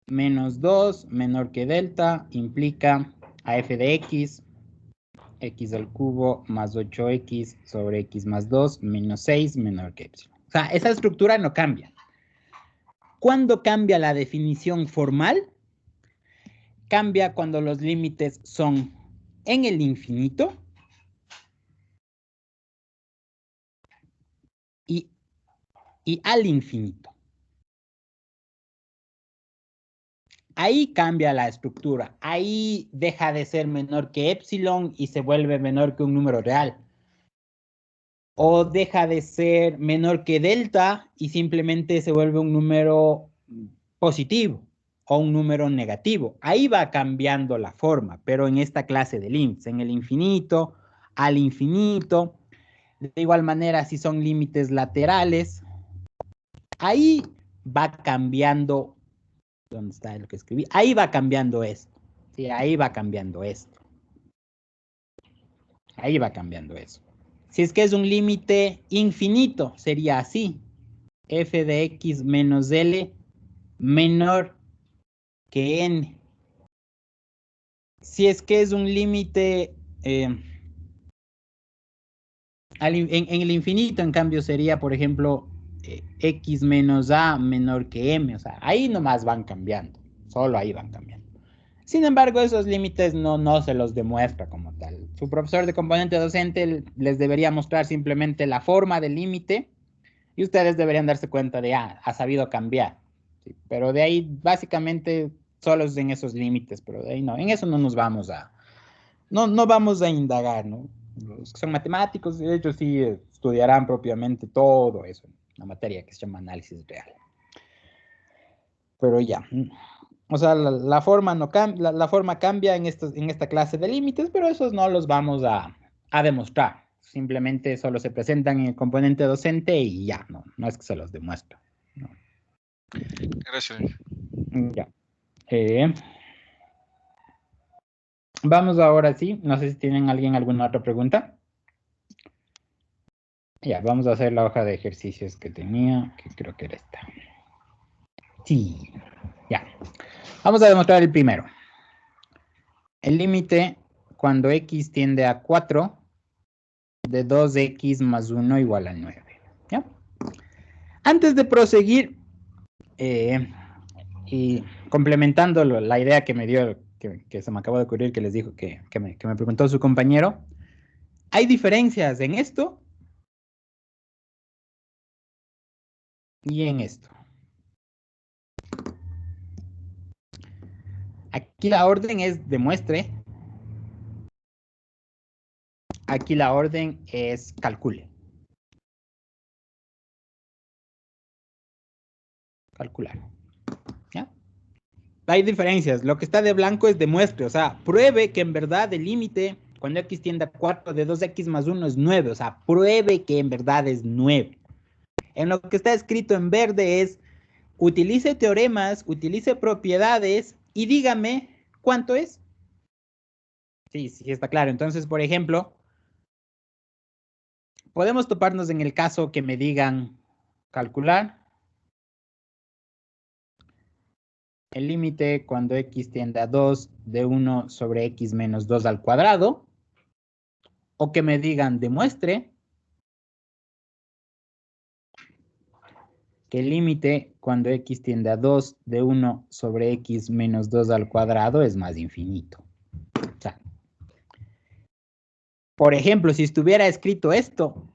A: menos 2 menor que delta implica a f de x al cubo más 8x sobre x más 2 menos 6 menor que epsilon. O sea, esa estructura no cambia. ¿Cuándo cambia la definición formal? Cambia cuando los límites son en el infinito y al infinito. Ahí cambia la estructura. Ahí deja de ser menor que epsilon y se vuelve menor que un número real. O deja de ser menor que delta y simplemente se vuelve un número positivo. o un número negativo. Ahí va cambiando la forma, pero en esta clase de límites, en el infinito, al infinito. De igual manera, si son límites laterales, ahí va cambiando. ¿Dónde está lo que escribí? Ahí va cambiando esto. Sí, ahí va cambiando esto. Ahí va cambiando eso. Si es que es un límite infinito, sería así. F de x menos L menor que n. Si es que es un límite en el infinito, en cambio, sería, por ejemplo, x menos a menor que m. O sea, ahí nomás van cambiando. Solo ahí van cambiando. Sin embargo, esos límites no se los demuestra como tal. Su profesor de componente docente les debería mostrar simplemente la forma del límite y ustedes deberían darse cuenta de, ha sabido cambiar. ¿Sí? Pero de ahí, básicamente, solo es en esos límites, pero de ahí no. En eso no nos vamos no vamos a indagar, ¿no? Los que son matemáticos, ellos sí estudiarán propiamente todo eso, una materia que se llama análisis real. Pero ya. O sea, la forma la forma cambia en esta clase de límites, pero esos no los vamos a demostrar. Simplemente solo se presentan en el componente docente y ya, no es que se los demuestre. No.
D: Gracias.
A: Ya. Vamos ahora sí, no sé si tienen alguna otra pregunta. Ya, vamos a hacer la hoja de ejercicios que tenía, que creo que era esta. Sí, ya. Vamos a demostrar el primero. El límite cuando x tiende a 4 de 2x más 1 igual a 9. ¿Ya? Antes de proseguir, y complementando la idea que me dio, que se me acabó de ocurrir, que les dijo que me preguntó su compañero, hay diferencias en esto y en esto. Aquí la orden es demuestre. Aquí la orden es calcule. Calcular. ¿Ya? Hay diferencias. Lo que está de blanco es demuestre. O sea, pruebe que en verdad el límite cuando x tiende a 4 de 2x más 1 es 9. O sea, pruebe que en verdad es 9. En lo que está escrito en verde es utilice teoremas, utilice propiedades y dígame cuánto es. Sí, sí, está claro. Entonces, por ejemplo, podemos toparnos en el caso que me digan calcular el límite cuando x tiende a 2 de 1 sobre x menos 2 al cuadrado, o que me digan demuestre que el límite cuando x tiende a 2 de 1 sobre x menos 2 al cuadrado es más infinito. O sea, por ejemplo, si estuviera escrito esto,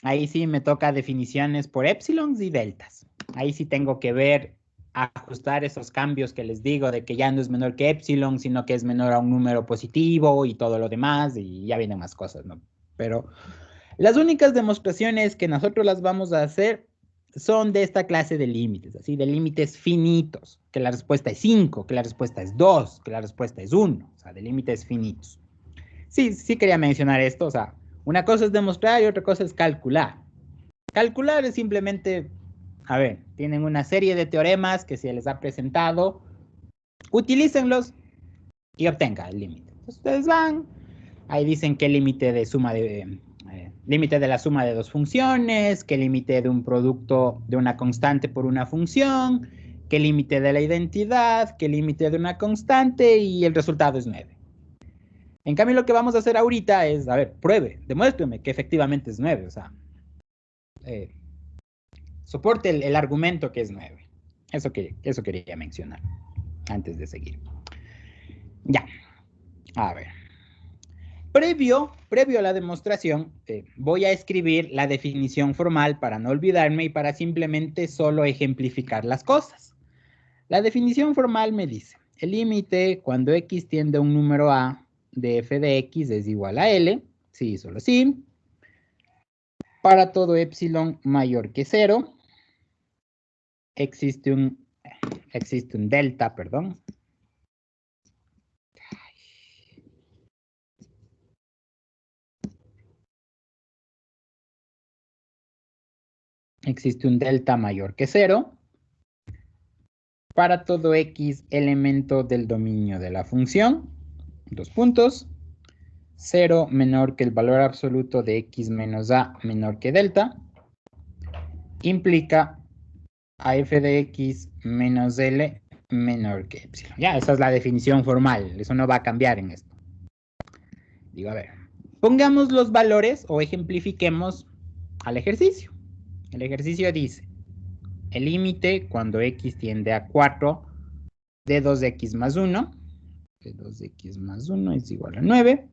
A: ahí sí me toca definiciones por épsilons y deltas. Ahí sí tengo que ver, ajustar esos cambios que les digo de que ya no es menor que epsilon, sino que es menor a un número positivo y todo lo demás, y ya vienen más cosas, ¿no? Pero las únicas demostraciones que nosotros las vamos a hacer son de esta clase de límites, así, de límites finitos, que la respuesta es 5, que la respuesta es 2, que la respuesta es 1, o sea, de límites finitos. Sí quería mencionar esto, o sea, una cosa es demostrar y otra cosa es calcular. Calcular es simplemente, a ver, tienen una serie de teoremas que se les ha presentado, utilícenlos y obtengan el límite. Ustedes van, ahí dicen qué límite de suma límite de la suma de dos funciones, qué límite de un producto de una constante por una función, qué límite de la identidad, qué límite de una constante y el resultado es 9. En cambio, lo que vamos a hacer ahorita es, a ver, pruebe, demuéstreme que efectivamente es 9, o sea, soporte el argumento que es 9. Eso quería mencionar antes de seguir. Ya, a ver. Previo a la demostración, voy a escribir la definición formal para no olvidarme y para simplemente solo ejemplificar las cosas. La definición formal me dice, el límite cuando x tiende a un número a de f de x es igual a L, sí, solo sí, para todo epsilon mayor que 0, existe un existe un delta, perdón. Existe un delta mayor que 0 para todo x elemento del dominio de la función. 2 puntos. 0 menor que el valor absoluto de x menos a menor que delta. Implica a f de x menos l menor que epsilon. Ya, esa es la definición formal. Eso no va a cambiar en esto. Digo, a ver. Pongamos los valores o ejemplifiquemos al ejercicio. El ejercicio dice, el límite cuando x tiende a 4 de 2x más 1, de 2x más 1 es igual a 9,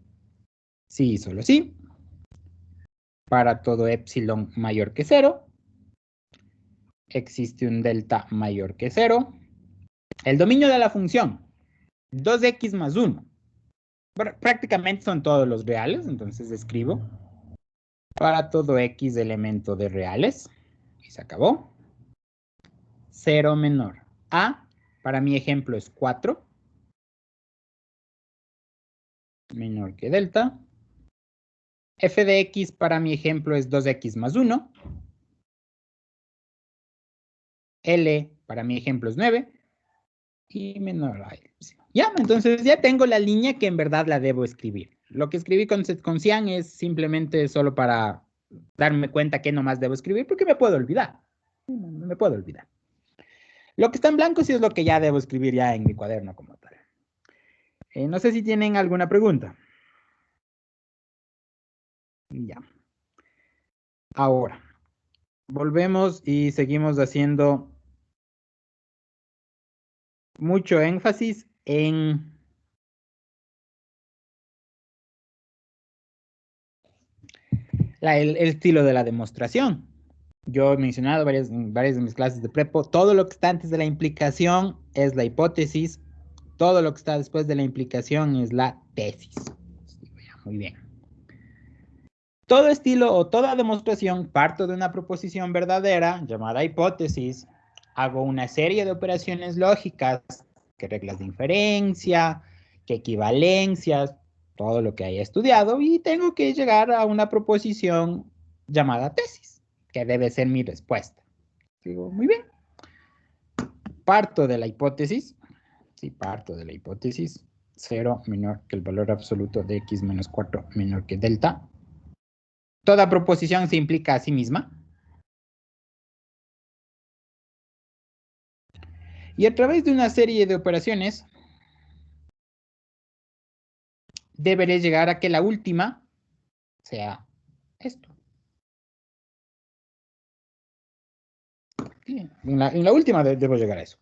A: sí y solo sí, para todo epsilon mayor que 0, existe un delta mayor que 0, el dominio de la función, 2x más 1, prácticamente son todos los reales, entonces escribo, para todo x elemento de reales, y se acabó. 0 menor a, para mi ejemplo es 4, menor que delta. F de x para mi ejemplo es 2x más 1. L para mi ejemplo es 9. Y menor a epsilon. Ya, entonces ya tengo la línea que en verdad la debo escribir. Lo que escribí con Cian es simplemente solo para darme cuenta que nomás debo escribir porque me puedo olvidar. No me puedo olvidar. Lo que está en blanco sí es lo que ya debo escribir ya en mi cuaderno como tal. No sé si tienen alguna pregunta. Ya. Ahora, volvemos y seguimos haciendo mucho énfasis en el estilo de la demostración. Yo he mencionado varias de mis clases de prepo, todo lo que está antes de la implicación es la hipótesis, todo lo que está después de la implicación es la tesis. Muy bien. Todo estilo o toda demostración parto de una proposición verdadera llamada hipótesis, hago una serie de operaciones lógicas, que reglas de inferencia, que equivalencias, todo lo que haya estudiado, y tengo que llegar a una proposición llamada tesis, que debe ser mi respuesta. Digo, muy bien. Parto de la hipótesis, sí, parto de la hipótesis, 0 menor que el valor absoluto de x menos 4 menor que delta. Toda proposición se implica a sí misma. Y a través de una serie de operaciones, deberé llegar a que la última sea esto. Sí, en la última debo llegar a eso.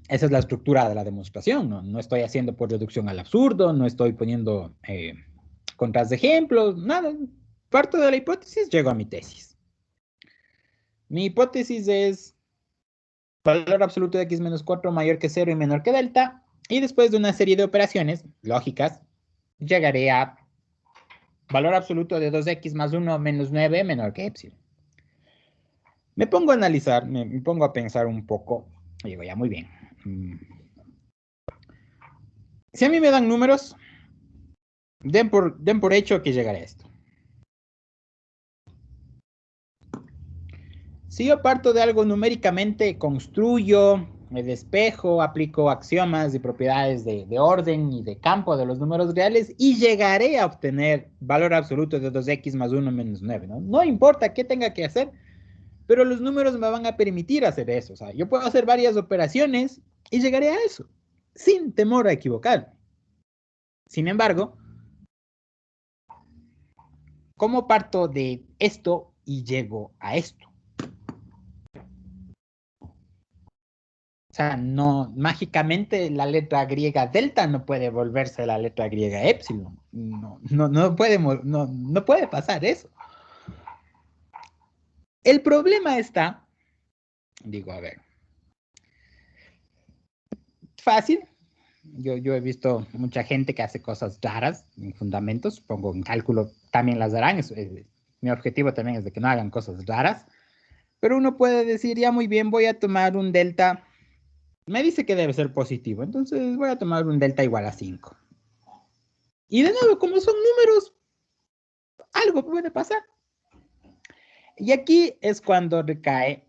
A: Esa es la estructura de la demostración. No estoy haciendo por reducción al absurdo, no estoy poniendo contras de ejemplos, nada. Parto de la hipótesis, llego a mi tesis. Mi hipótesis es valor absoluto de x menos 4 mayor que 0 y menor que delta. Y después de una serie de operaciones lógicas, llegaré a valor absoluto de 2x más 1 menos 9 menor que epsilon. Me pongo a analizar, me pongo a pensar un poco. Y digo, ya, muy bien. Si a mí me dan números, den por hecho que llegaré a esto. Si yo parto de algo numéricamente, construyo, me despejo, aplico axiomas y propiedades de orden y de campo de los números reales y llegaré a obtener valor absoluto de 2x más 1 menos 9, ¿no? No importa qué tenga que hacer, pero los números me van a permitir hacer eso. O sea, yo puedo hacer varias operaciones y llegaré a eso, sin temor a equivocarme. Sin embargo, ¿cómo parto de esto y llego a esto? O sea, no, mágicamente la letra griega delta no puede volverse la letra griega epsilon. No puede pasar eso. El problema está, digo, a ver, fácil. Yo he visto mucha gente que hace cosas raras en fundamentos, pongo en cálculo también las harán. Mi objetivo también es de que no hagan cosas raras. Pero uno puede decir, ya muy bien, voy a tomar un delta. Me dice que debe ser positivo, entonces voy a tomar un delta igual a 5. Y de nuevo, como son números, algo puede pasar. Y aquí es cuando recae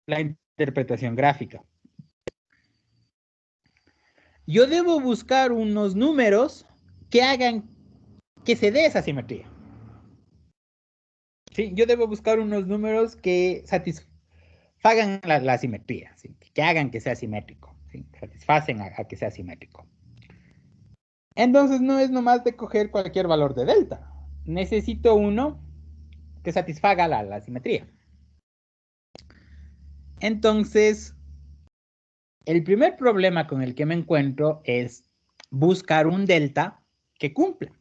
A: la interpretación gráfica. Yo debo buscar unos números que hagan que se dé esa simetría. ¿Sí? Yo debo buscar unos números que satisfagan la simetría, ¿sí? Que hagan que sea simétrico, ¿sí? Satisfacen a que sea simétrico. Entonces no es nomás de coger cualquier valor de delta. Necesito uno que satisfaga la simetría. Entonces, el primer problema con el que me encuentro es buscar un delta que cumpla.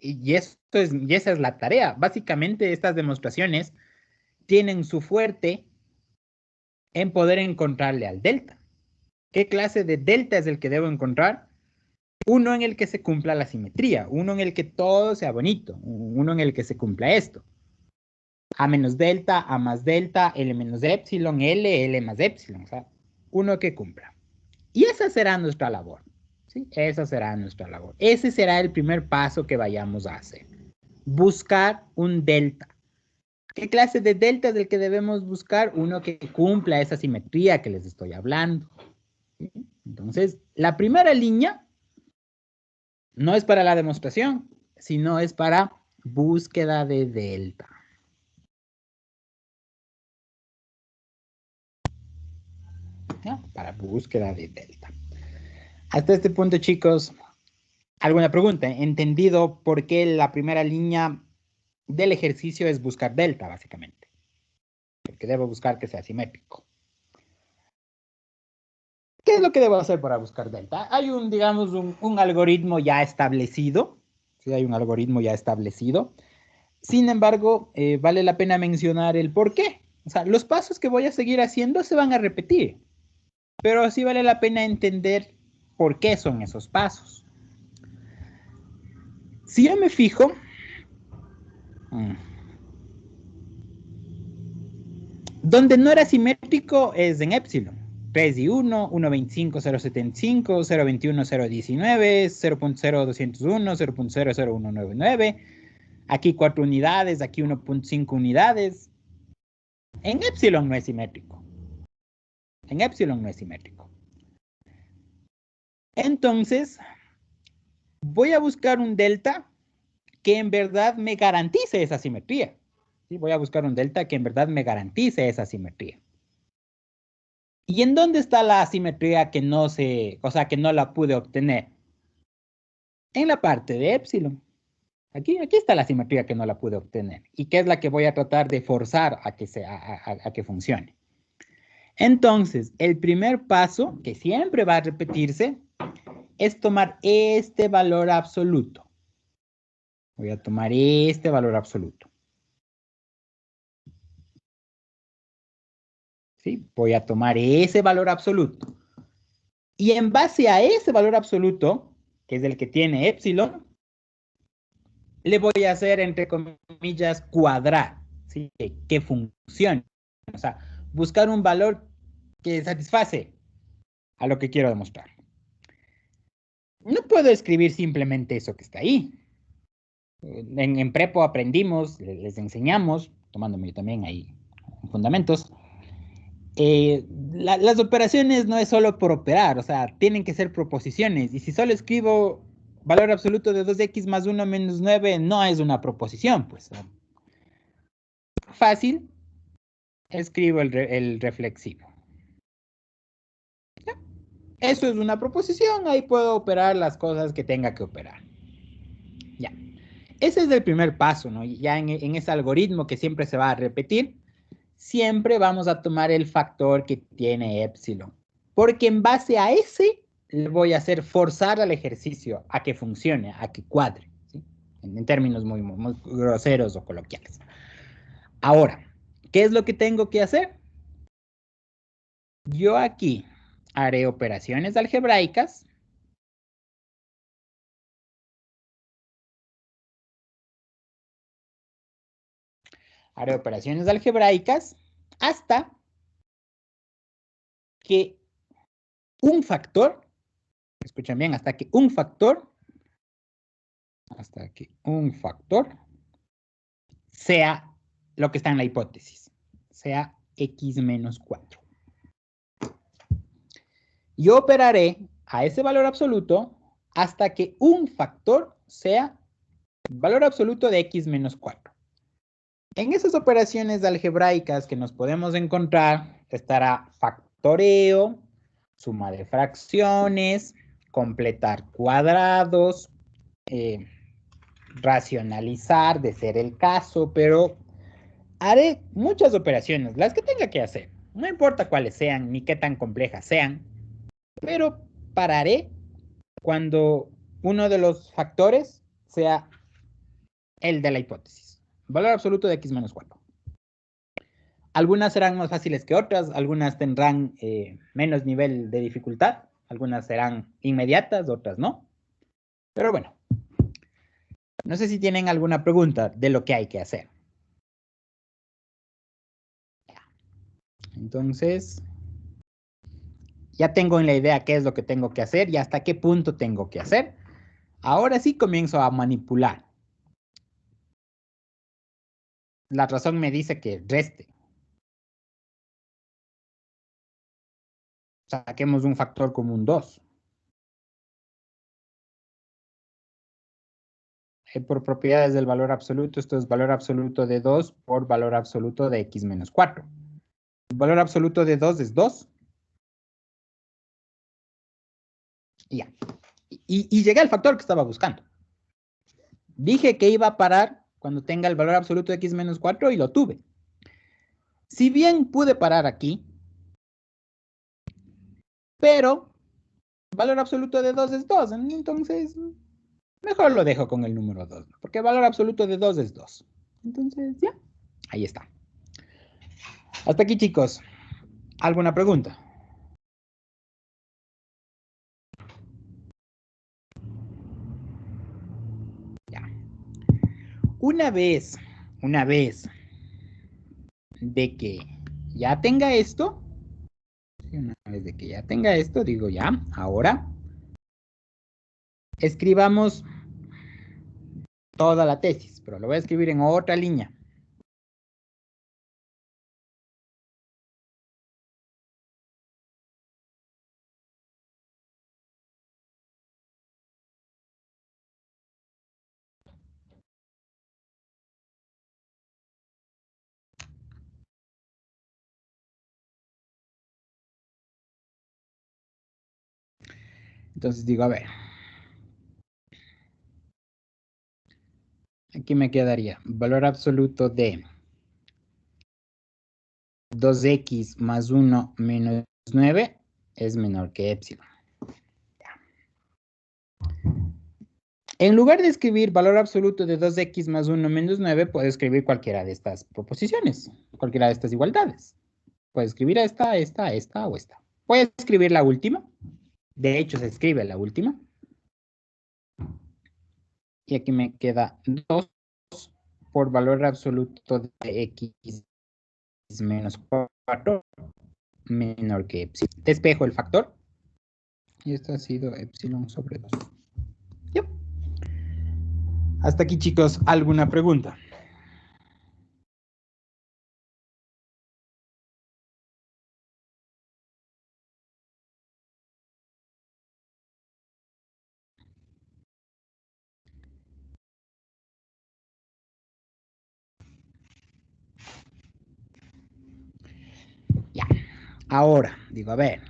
A: Y esa es la tarea. Básicamente, estas demostraciones tienen su fuerte en poder encontrarle al delta. ¿Qué clase de delta es el que debo encontrar? Uno en el que se cumpla la simetría, uno en el que todo sea bonito, uno en el que se cumpla esto. A menos delta, A más delta, L menos epsilon, L más epsilon. O sea, uno que cumpla. Y esa será nuestra labor. ¿Sí? Esa será nuestra labor. Ese será el primer paso que vayamos a hacer. Buscar un delta. ¿Qué clase de delta es el que debemos buscar? Uno que cumpla esa simetría que les estoy hablando. ¿Sí? Entonces, la primera línea no es para la demostración, sino es para búsqueda de delta. ¿No? Para búsqueda de delta. Hasta este punto, chicos, ¿alguna pregunta? ¿Entendido por qué la primera línea del ejercicio es buscar delta, básicamente? Porque debo buscar que sea simétrico. ¿Qué es lo que debo hacer para buscar delta? Hay digamos, un algoritmo ya establecido. Sí, hay un algoritmo ya establecido. Sin embargo, vale la pena mencionar el por qué. O sea, los pasos que voy a seguir haciendo se van a repetir. Pero sí vale la pena entender por qué son esos pasos. Si yo me fijo, donde no era simétrico es en epsilon. 3 y 1, 1.25, 0.75, 0.21, 0.19, 0.0201, 0.00199. Aquí 4 unidades, aquí 1.5 unidades. En epsilon no es simétrico. En epsilon no es simétrico. Entonces, voy a buscar un delta que en verdad me garantice esa simetría. ¿Sí? Voy a buscar un delta que en verdad me garantice esa simetría. ¿Y en dónde está la asimetría que no que no la pude obtener? En la parte de epsilon. Aquí está la asimetría que no la pude obtener y que es la que voy a tratar de forzar a que funcione. Entonces, el primer paso, que siempre va a repetirse, es tomar este valor absoluto. Voy a tomar este valor absoluto. ¿Sí? Voy a tomar ese valor absoluto. Y en base a ese valor absoluto, que es el que tiene epsilon, le voy a hacer, entre comillas, cuadrar, ¿sí? Que funcione. O sea, buscar un valor que satisface a lo que quiero demostrar. No puedo escribir simplemente eso que está ahí. En prepo aprendimos, les enseñamos, tomándome yo también ahí fundamentos. Las operaciones no es solo por operar, o sea, tienen que ser proposiciones. Y si solo escribo valor absoluto de 2x más 1 menos 9, no es una proposición, pues. Fácil, escribo el reflexivo. ¿Ya? Eso es una proposición, ahí puedo operar las cosas que tenga que operar. Ya. Ese es el primer paso, ¿no? Ya en ese algoritmo que siempre se va a repetir, siempre vamos a tomar el factor que tiene epsilon. Porque en base a ese, le voy a hacer forzar al ejercicio a que funcione, a que cuadre, ¿sí? En términos muy groseros o coloquiales. Ahora, ¿qué es lo que tengo que hacer? Yo aquí haré operaciones algebraicas. Haré operaciones algebraicas hasta que un factor, escuchen bien, hasta que un factor sea lo que está en la hipótesis, sea x menos 4. Yo operaré a ese valor absoluto hasta que un factor sea valor absoluto de x menos 4. En esas operaciones algebraicas que nos podemos encontrar estará factoreo, suma de fracciones, completar cuadrados, racionalizar de ser el caso, pero haré muchas operaciones, las que tenga que hacer. No importa cuáles sean ni qué tan complejas sean, pero pararé cuando uno de los factores sea el de la hipótesis. Valor absoluto de x menos 4. Algunas serán más fáciles que otras, algunas tendrán menos nivel de dificultad, algunas serán inmediatas, otras no. Pero bueno, no sé si tienen alguna pregunta de lo que hay que hacer. Entonces, ya tengo en la idea qué es lo que tengo que hacer y hasta qué punto tengo que hacer. Ahora sí comienzo a manipular. La razón me dice que reste. Saquemos un factor común 2. Por propiedades del valor absoluto, esto es valor absoluto de 2 por valor absoluto de x menos 4. El valor absoluto de 2 es 2. Y ya. Y llegué al factor que estaba buscando. Dije que iba a parar cuando tenga el valor absoluto de x menos 4 y lo tuve. Si bien pude parar aquí, pero valor absoluto de 2 es 2, entonces mejor lo dejo con el número 2, porque el valor absoluto de 2 es 2. Entonces, ya, ahí está. Hasta aquí, chicos. ¿Alguna pregunta? Ya. Una vez de que ya tenga esto, digo ya, ahora escribamos toda la tesis, pero lo voy a escribir en otra línea. Entonces digo, a ver, aquí me quedaría valor absoluto de 2x más 1 menos 9 es menor que epsilon. En lugar de escribir valor absoluto de 2x más 1 menos 9, puedo escribir cualquiera de estas proposiciones, cualquiera de estas igualdades. Puedo escribir esta o esta. Voy a escribir la última. De hecho, se escribe la última. Y aquí me queda 2 por valor absoluto de x menos 4 menor que epsilon. Despejo el factor. Y esto ha sido epsilon sobre 2. Yep. Hasta aquí, chicos, ¿alguna pregunta? Ya. Ahora, digo, a ver.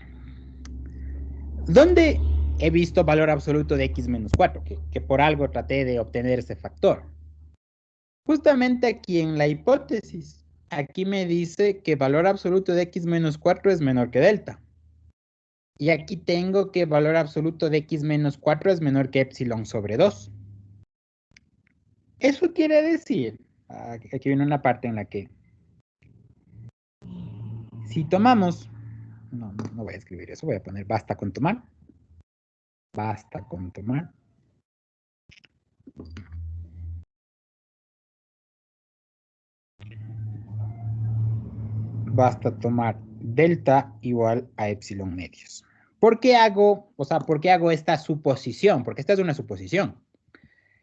A: ¿Dónde he visto valor absoluto de x menos 4? Que por algo traté de obtener ese factor. Justamente aquí en la hipótesis. Aquí me dice que valor absoluto de x menos 4 es menor que delta. Y aquí tengo que valor absoluto de x menos 4 es menor que epsilon sobre 2. Eso quiere decir, aquí viene una parte en la que, si tomamos, no voy a escribir eso, voy a poner basta con tomar. Basta con tomar. Basta tomar delta igual a epsilon medios. ¿Por qué hago esta suposición? Porque esta es una suposición.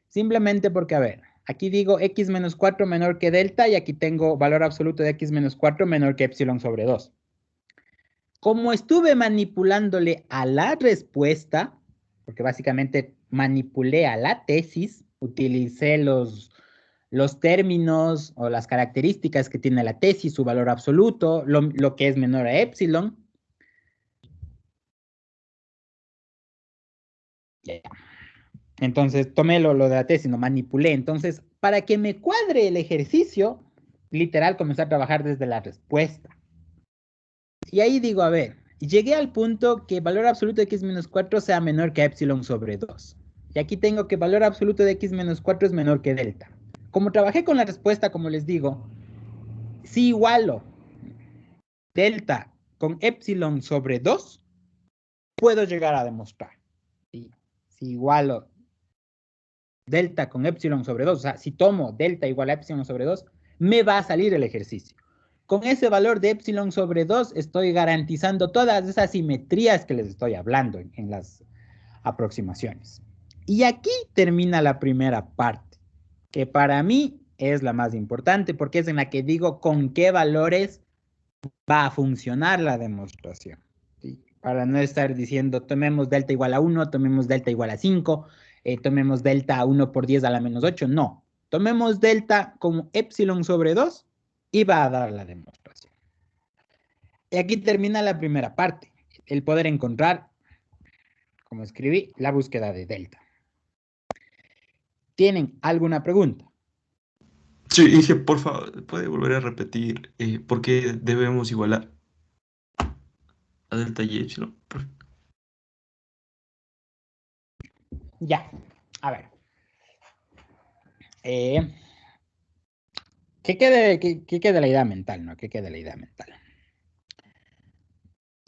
A: Simplemente porque, a ver, aquí digo x menos 4 menor que delta y aquí tengo valor absoluto de x menos 4 menor que epsilon sobre 2. Como estuve manipulándole a la respuesta, porque básicamente manipulé a la tesis, utilicé los términos o las características que tiene la tesis, su valor absoluto, lo que es menor a epsilon. Yeah. Entonces, tomé lo de la tesis, no manipulé. Entonces, para que me cuadre el ejercicio, literal, comencé a trabajar desde la respuesta. Y ahí digo, a ver, llegué al punto que valor absoluto de x menos 4 sea menor que epsilon sobre 2. Y aquí tengo que valor absoluto de x menos 4 es menor que delta. Como trabajé con la respuesta, como les digo, si igualo delta con epsilon sobre 2, puedo llegar a demostrar. ¿Sí? Si igualo delta con epsilon sobre 2, o sea, si tomo delta igual a epsilon sobre 2, me va a salir el ejercicio. Con ese valor de epsilon sobre 2 estoy garantizando todas esas simetrías que les estoy hablando en las aproximaciones. Y aquí termina la primera parte, que para mí es la más importante porque es en la que digo con qué valores va a funcionar la demostración. ¿Sí? Para no estar diciendo tomemos delta igual a 1, tomemos delta igual a 5, tomemos delta 1 por 10 a la menos 8. No, tomemos delta como epsilon sobre 2 y va a dar la demostración. Y aquí termina la primera parte, el poder encontrar, como escribí, la búsqueda de delta. ¿Tienen alguna pregunta?
E: Sí, dije, por favor, ¿puede volver a repetir por qué debemos igualar a delta y epsilon?
A: Ya, a ver. ¿Qué quede la idea mental, no? ¿Qué quede la idea mental?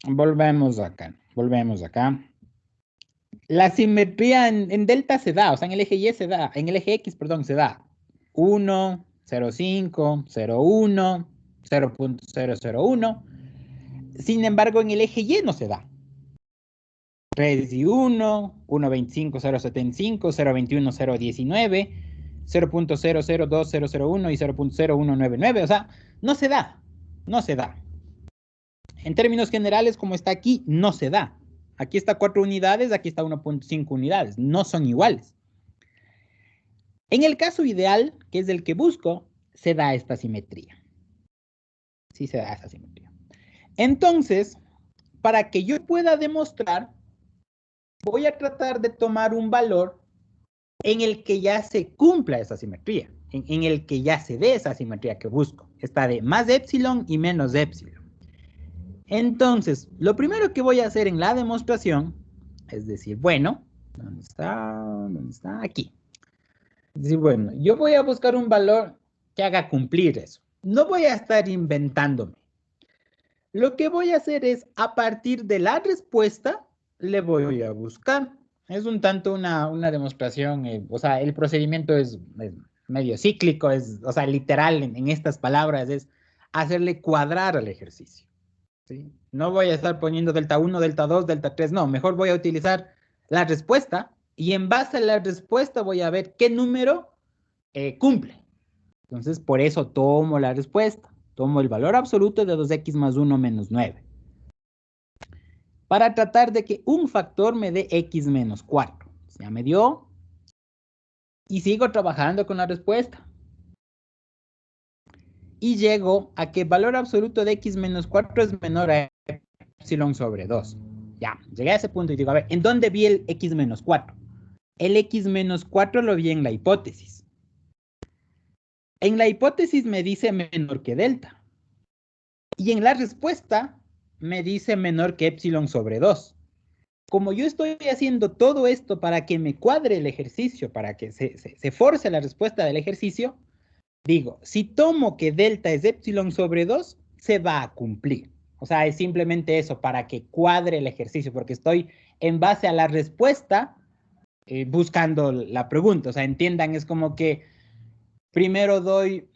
A: Volvemos acá. La simetría en delta se da, o sea, en el eje Y se da, en el eje X, perdón, se da 1, 0,5, 0,1, 0.001. Sin embargo, en el eje Y no se da. 3 y 1, 1.25, 0.75, 0.21, 0.19, 0.002001 y 0.0199. O sea, no se da. No se da. En términos generales, como está aquí, no se da. Aquí está 4 unidades, aquí está 1.5 unidades. No son iguales. En el caso ideal, que es el que busco, se da esta simetría. Sí se da esta simetría. Entonces, para que yo pueda demostrar, voy a tratar de tomar un valor en el que ya se cumpla esa simetría, en el que ya se dé esa simetría que busco. Está de más epsilon y menos epsilon. Entonces, lo primero que voy a hacer en la demostración es decir, bueno, ¿dónde está? Aquí. Es decir, bueno, yo voy a buscar un valor que haga cumplir eso. No voy a estar inventándome. Lo que voy a hacer es, a partir de la respuesta, le voy a buscar. Es un tanto una demostración, o sea, el procedimiento es medio cíclico, o sea, literal en estas palabras es hacerle cuadrar al ejercicio. ¿Sí? No voy a estar poniendo delta 1, delta 2, delta 3, no, mejor voy a utilizar la respuesta y en base a la respuesta voy a ver qué número cumple. Entonces, por eso tomo la respuesta. Tomo el valor absoluto de 2x más 1 menos 9. Para tratar de que un factor me dé x menos 4. Ya me dio. Y sigo trabajando con la respuesta. Y llego a que el valor absoluto de x menos 4 es menor a epsilon sobre 2. Ya, llegué a ese punto y digo, a ver, ¿en dónde vi el x menos 4? El x menos 4 lo vi en la hipótesis. En la hipótesis me dice menor que delta. Y en la respuesta me dice menor que epsilon sobre 2. Como yo estoy haciendo todo esto para que me cuadre el ejercicio, para que se force la respuesta del ejercicio, digo, si tomo que delta es epsilon sobre 2, se va a cumplir. O sea, es simplemente eso, para que cuadre el ejercicio, porque estoy en base a la respuesta buscando la pregunta. O sea, entiendan, es como que primero doy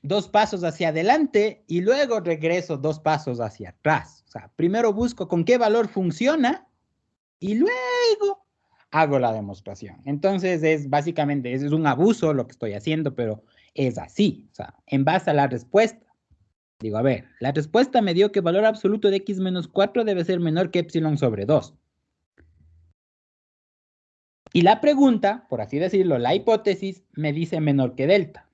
A: 2 pasos hacia adelante y luego regreso 2 pasos hacia atrás. O sea, primero busco con qué valor funciona y luego hago la demostración. Entonces es básicamente, es un abuso lo que estoy haciendo, pero es así. O sea, en base a la respuesta. Digo, a ver, la respuesta me dio que el valor absoluto de x menos 4 debe ser menor que epsilon sobre 2. Y la pregunta, por así decirlo, la hipótesis, me dice menor que delta.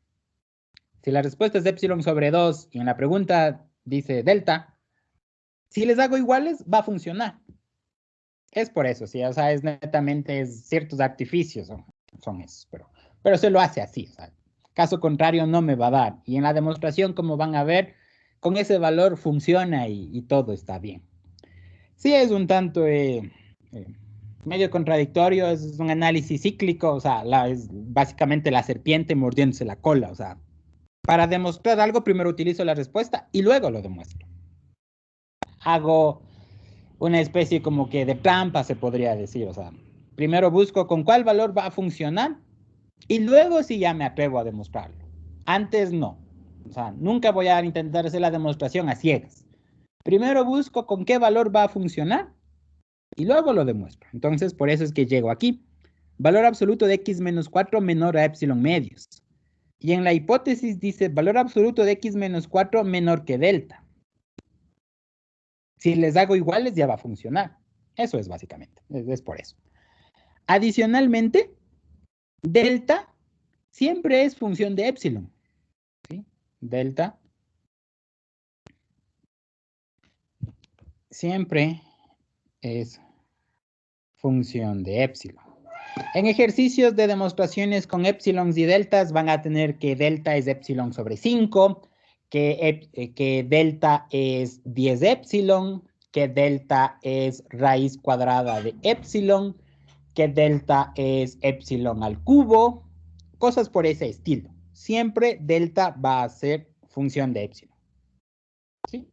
A: Si la respuesta es epsilon sobre 2 y en la pregunta dice delta, si les hago iguales, va a funcionar. Es por eso, sí, o sea, es netamente ciertos artificios son esos, pero se lo hace así. O sea, caso contrario no me va a dar. Y en la demostración, como van a ver, con ese valor funciona y todo está bien. Sí es un tanto medio contradictorio, es un análisis cíclico, o sea, es básicamente la serpiente mordiéndose la cola, o sea, para demostrar algo primero utilizo la respuesta y luego lo demuestro. Hago una especie como que de trampa, se podría decir, o sea, primero busco con cuál valor va a funcionar y luego sí ya me atrevo a demostrarlo. Antes no, o sea, nunca voy a intentar hacer la demostración a ciegas. Primero busco con qué valor va a funcionar y luego lo demuestro. Entonces, por eso es que llego aquí. Valor absoluto de x menos 4 menor a epsilon medios. Y en la hipótesis dice valor absoluto de x menos 4 menor que delta. Si les hago iguales ya va a funcionar. Eso es básicamente, es por eso. Adicionalmente, delta siempre es función de epsilon. ¿Sí? Delta siempre es función de epsilon. En ejercicios de demostraciones con epsilons y deltas van a tener que delta es epsilon sobre 5, que delta es 10 epsilon, que delta es raíz cuadrada de epsilon, que delta es epsilon al cubo, cosas por ese estilo. Siempre delta va a ser función de epsilon. ¿Sí?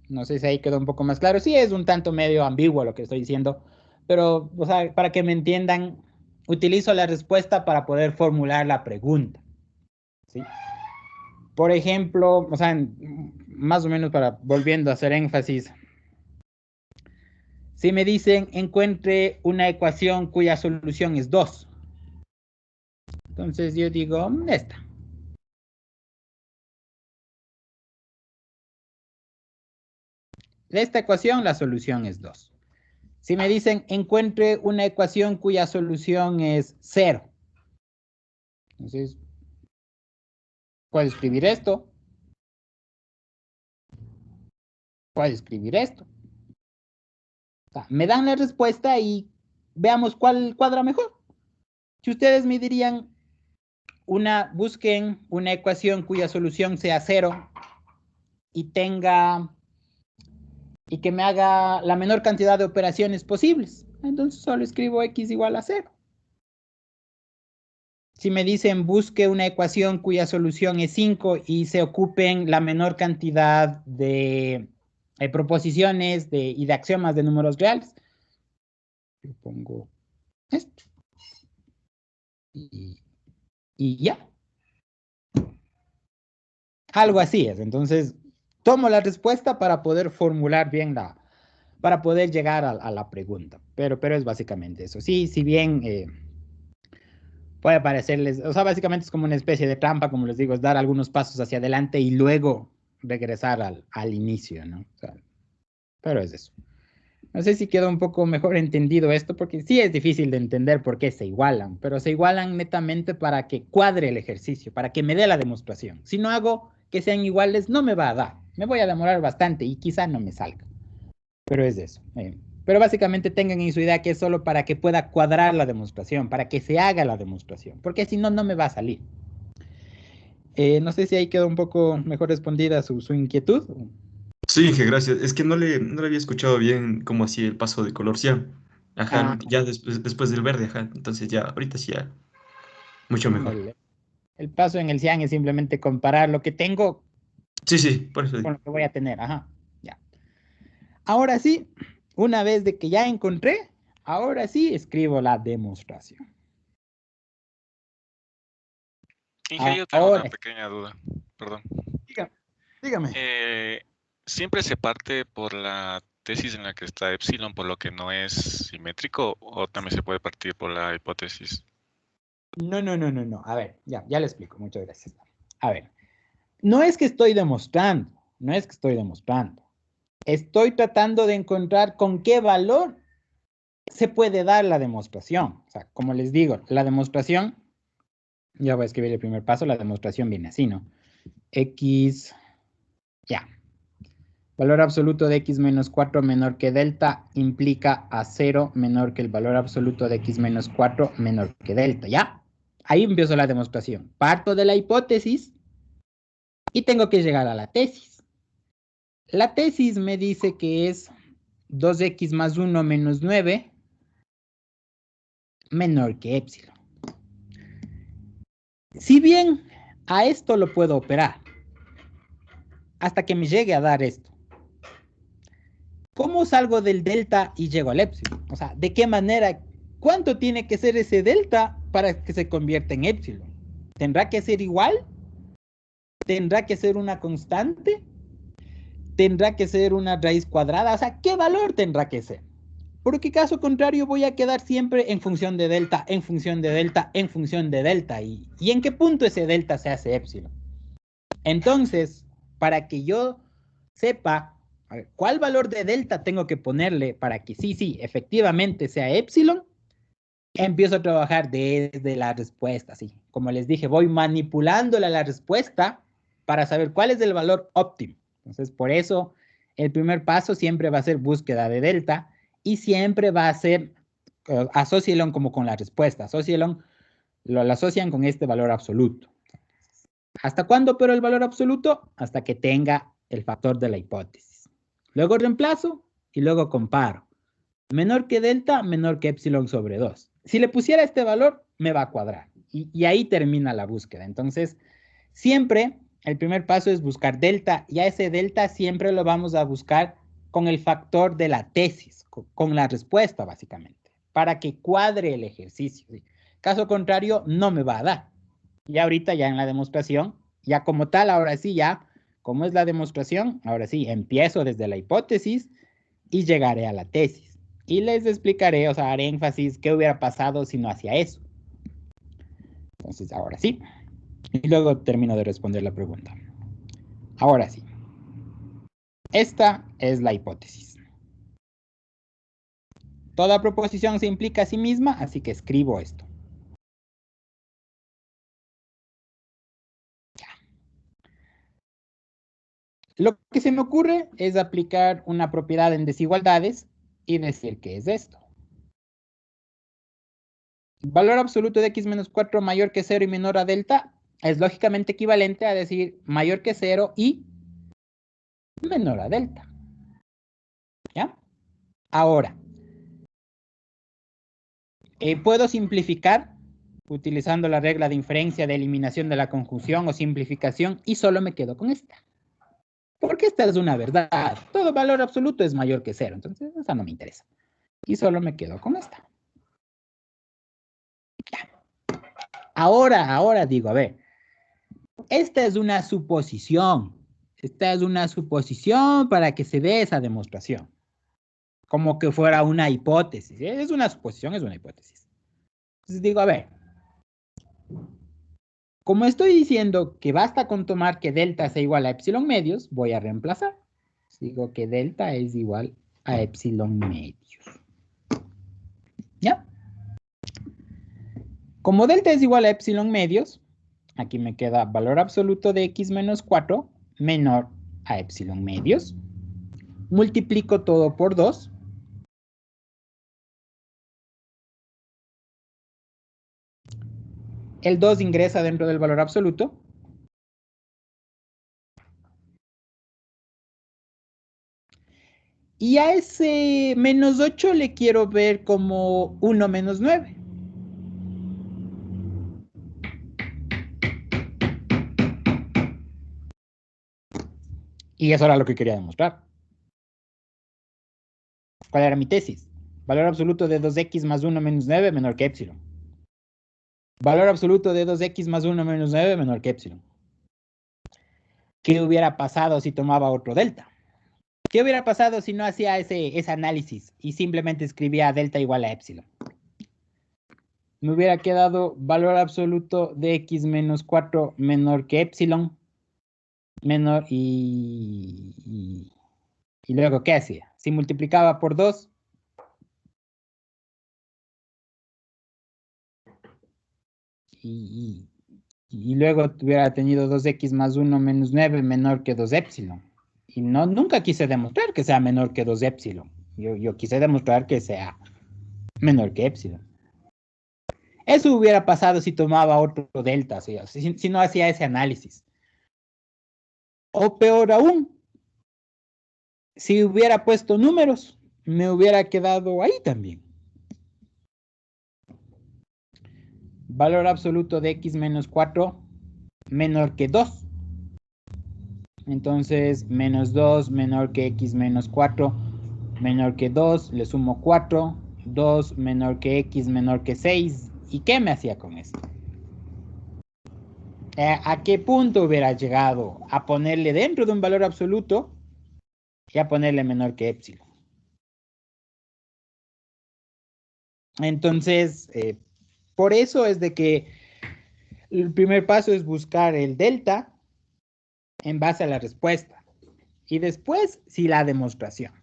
A: No sé si ahí quedó un poco más claro. Sí, es un tanto medio ambiguo lo que estoy diciendo, pero, o sea, para que me entiendan, utilizo la respuesta para poder formular la pregunta. ¿Sí? Por ejemplo, o sea, más o menos volviendo a hacer énfasis, si me dicen encuentre una ecuación cuya solución es 2, entonces yo digo esta. De esta ecuación la solución es 2. Si me dicen encuentre una ecuación cuya solución es 0, entonces puedo escribir esto. Puedo escribir esto. O sea, me dan la respuesta y veamos cuál cuadra mejor. Si ustedes me dirían, busquen una ecuación cuya solución sea 0 y que me haga la menor cantidad de operaciones posibles. Entonces solo escribo x igual a 0. Si me dicen busque una ecuación cuya solución es 5 y se ocupen la menor cantidad de proposiciones y de axiomas de números reales, yo pongo esto. Y ya. Algo así es. Entonces, tomo la respuesta para poder formular bien para poder llegar a la pregunta. Pero es básicamente eso. Sí, si bien puede parecerles, o sea, básicamente es como una especie de trampa, como les digo, es dar algunos pasos hacia adelante y luego regresar al inicio, ¿no? O sea, pero es eso. No sé si quedó un poco mejor entendido esto, porque sí es difícil de entender por qué se igualan, pero se igualan netamente para que cuadre el ejercicio, para que me dé la demostración. Si no hago que sean iguales, no me va a dar. Me voy a demorar bastante y quizá no me salga. Pero es eso. Pero básicamente tengan en su idea que es solo para que pueda cuadrar la demostración, para que se haga la demostración, porque si no, no me va a salir. No sé si ahí quedó un poco mejor respondida su inquietud.
E: Sí, Inge, gracias. Es que no le había escuchado bien cómo hacía el paso de color cian. Ajá,
A: Ah,
E: ya después del verde, ajá. Entonces ya, ahorita sí ya, mucho mejor.
A: el paso en el cian es simplemente comparar lo que tengo
E: Sí, sí, por eso
A: con
E: digo.
A: lo que voy a tener. Ajá, ya. Ahora sí, una vez de que ya encontré, ahora sí escribo la demostración.
D: Inge, yo tengo una
A: Ahora,
D: pequeña duda. perdón.
A: Dígame.
D: ¿Siempre se parte por la tesis en la que está epsilon, por lo que no es simétrico, o también se puede partir por la hipótesis?
A: No. A ver, ya le explico. Muchas gracias. A ver, no es que estoy demostrando. Estoy tratando de encontrar con qué valor se puede dar la demostración. O sea, como les digo, la demostración, ya voy a escribir el primer paso, la demostración viene así, ¿no? X, ya. Valor absoluto de x menos 4 menor que delta implica a 0 menor que el valor absoluto de x menos 4 menor que delta, ¿ya? Ahí empiezo la demostración. Parto de la hipótesis y tengo que llegar a la tesis. La tesis me dice que es 2x más 1 menos 9 menor que epsilon. Si bien a esto lo puedo operar, hasta que me llegue a dar esto, ¿cómo salgo del delta y llego al epsilon? O sea, ¿de qué manera? ¿Cuánto tiene que ser ese delta para que se convierta en epsilon? ¿Tendrá que ser igual? ¿Tendrá que ser una constante? ¿Tendrá que ser una raíz cuadrada? O sea, ¿qué valor tendrá que ser? Porque caso contrario voy a quedar siempre en función de delta, en función de delta, en función de delta. ¿Y en qué punto ese delta se hace epsilon? Entonces, para que yo sepa a ver, cuál valor de delta tengo que ponerle para que sí, efectivamente sea epsilon, empiezo a trabajar desde la respuesta, sí. Como les dije, voy manipulándola la respuesta para saber cuál es el valor óptimo. Entonces, por eso, el primer paso siempre va a ser búsqueda de delta y siempre va a ser, asócielo como con la respuesta. Asócielo, lo asocian con este valor absoluto. ¿Hasta cuándo opero el valor absoluto? Hasta que tenga el factor de la hipótesis. Luego reemplazo y luego comparo. Menor que delta, menor que epsilon sobre 2. Si le pusiera este valor, me va a cuadrar. Y ahí termina la búsqueda. Entonces, siempre el primer paso es buscar delta. Y a ese delta siempre lo vamos a buscar con el factor de la tesis, con la respuesta básicamente, para que cuadre el ejercicio. Caso contrario, no me va a dar. Y ahorita ya en la demostración, ya como tal, ahora sí ya, como es la demostración, ahora sí, empiezo desde la hipótesis y llegaré a la tesis. Y les explicaré, o sea, haré énfasis qué hubiera pasado si no hacía eso. Entonces, ahora sí. Y luego termino de responder la pregunta. Ahora sí. Esta es la hipótesis. Toda proposición se implica a sí misma, así que escribo esto. Lo que se me ocurre es aplicar una propiedad en desigualdades y decir que es esto. Valor absoluto de x menos 4 mayor que 0 y menor a delta es lógicamente equivalente a decir mayor que 0 y menor a delta. ¿Ya? Ahora, puedo simplificar utilizando la regla de inferencia de eliminación de la conjunción o simplificación y solo me quedo con esta. Porque esta es una verdad. Todo valor absoluto es mayor que 0. Entonces, esa no me interesa. Y solo me quedo con esta. Ya. Ahora digo, a ver. Esta es una suposición. Esta es una suposición para que se dé esa demostración. Como que fuera una hipótesis. Es una suposición, es una hipótesis. Entonces digo, a ver. Como estoy diciendo que basta con tomar que delta sea igual a epsilon medios, voy a reemplazar. Digo que delta es igual a epsilon medios. ¿Ya? Como delta es igual a epsilon medios, aquí me queda valor absoluto de x menos 4 menor a epsilon medios. Multiplico todo por 2. El 2 ingresa dentro del valor absoluto. Y a ese menos 8 le quiero ver como 1 menos 9. Y eso era lo que quería demostrar. ¿Cuál era mi tesis? Valor absoluto de 2x más 1 menos 9 menor que epsilon. Valor absoluto de 2x más 1 menos 9 menor que epsilon. ¿Qué hubiera pasado si tomaba otro delta? ¿Qué hubiera pasado si no hacía ese análisis y simplemente escribía delta igual a epsilon? Me hubiera quedado valor absoluto de x menos 4 menor que epsilon, menor y luego, ¿qué hacía? Si multiplicaba por 2, y luego hubiera tenido 2x más 1 menos 9 menor que 2 epsilon. Y nunca quise demostrar que sea menor que 2 epsilon. Yo quise demostrar que sea menor que epsilon. Eso hubiera pasado si tomaba otro delta, si no hacía ese análisis. O peor aún, si hubiera puesto números, me hubiera quedado ahí también. Valor absoluto de x menos 4 menor que 2. Entonces, menos 2 menor que x menos 4 menor que 2, le sumo 4, 2 menor que x menor que 6. ¿Y qué me hacía con esto? ¿A qué punto hubiera llegado a ponerle dentro de un valor absoluto y a ponerle menor que epsilon? Entonces, por eso es de que el primer paso es buscar el delta en base a la respuesta. Y después, sí, la demostración.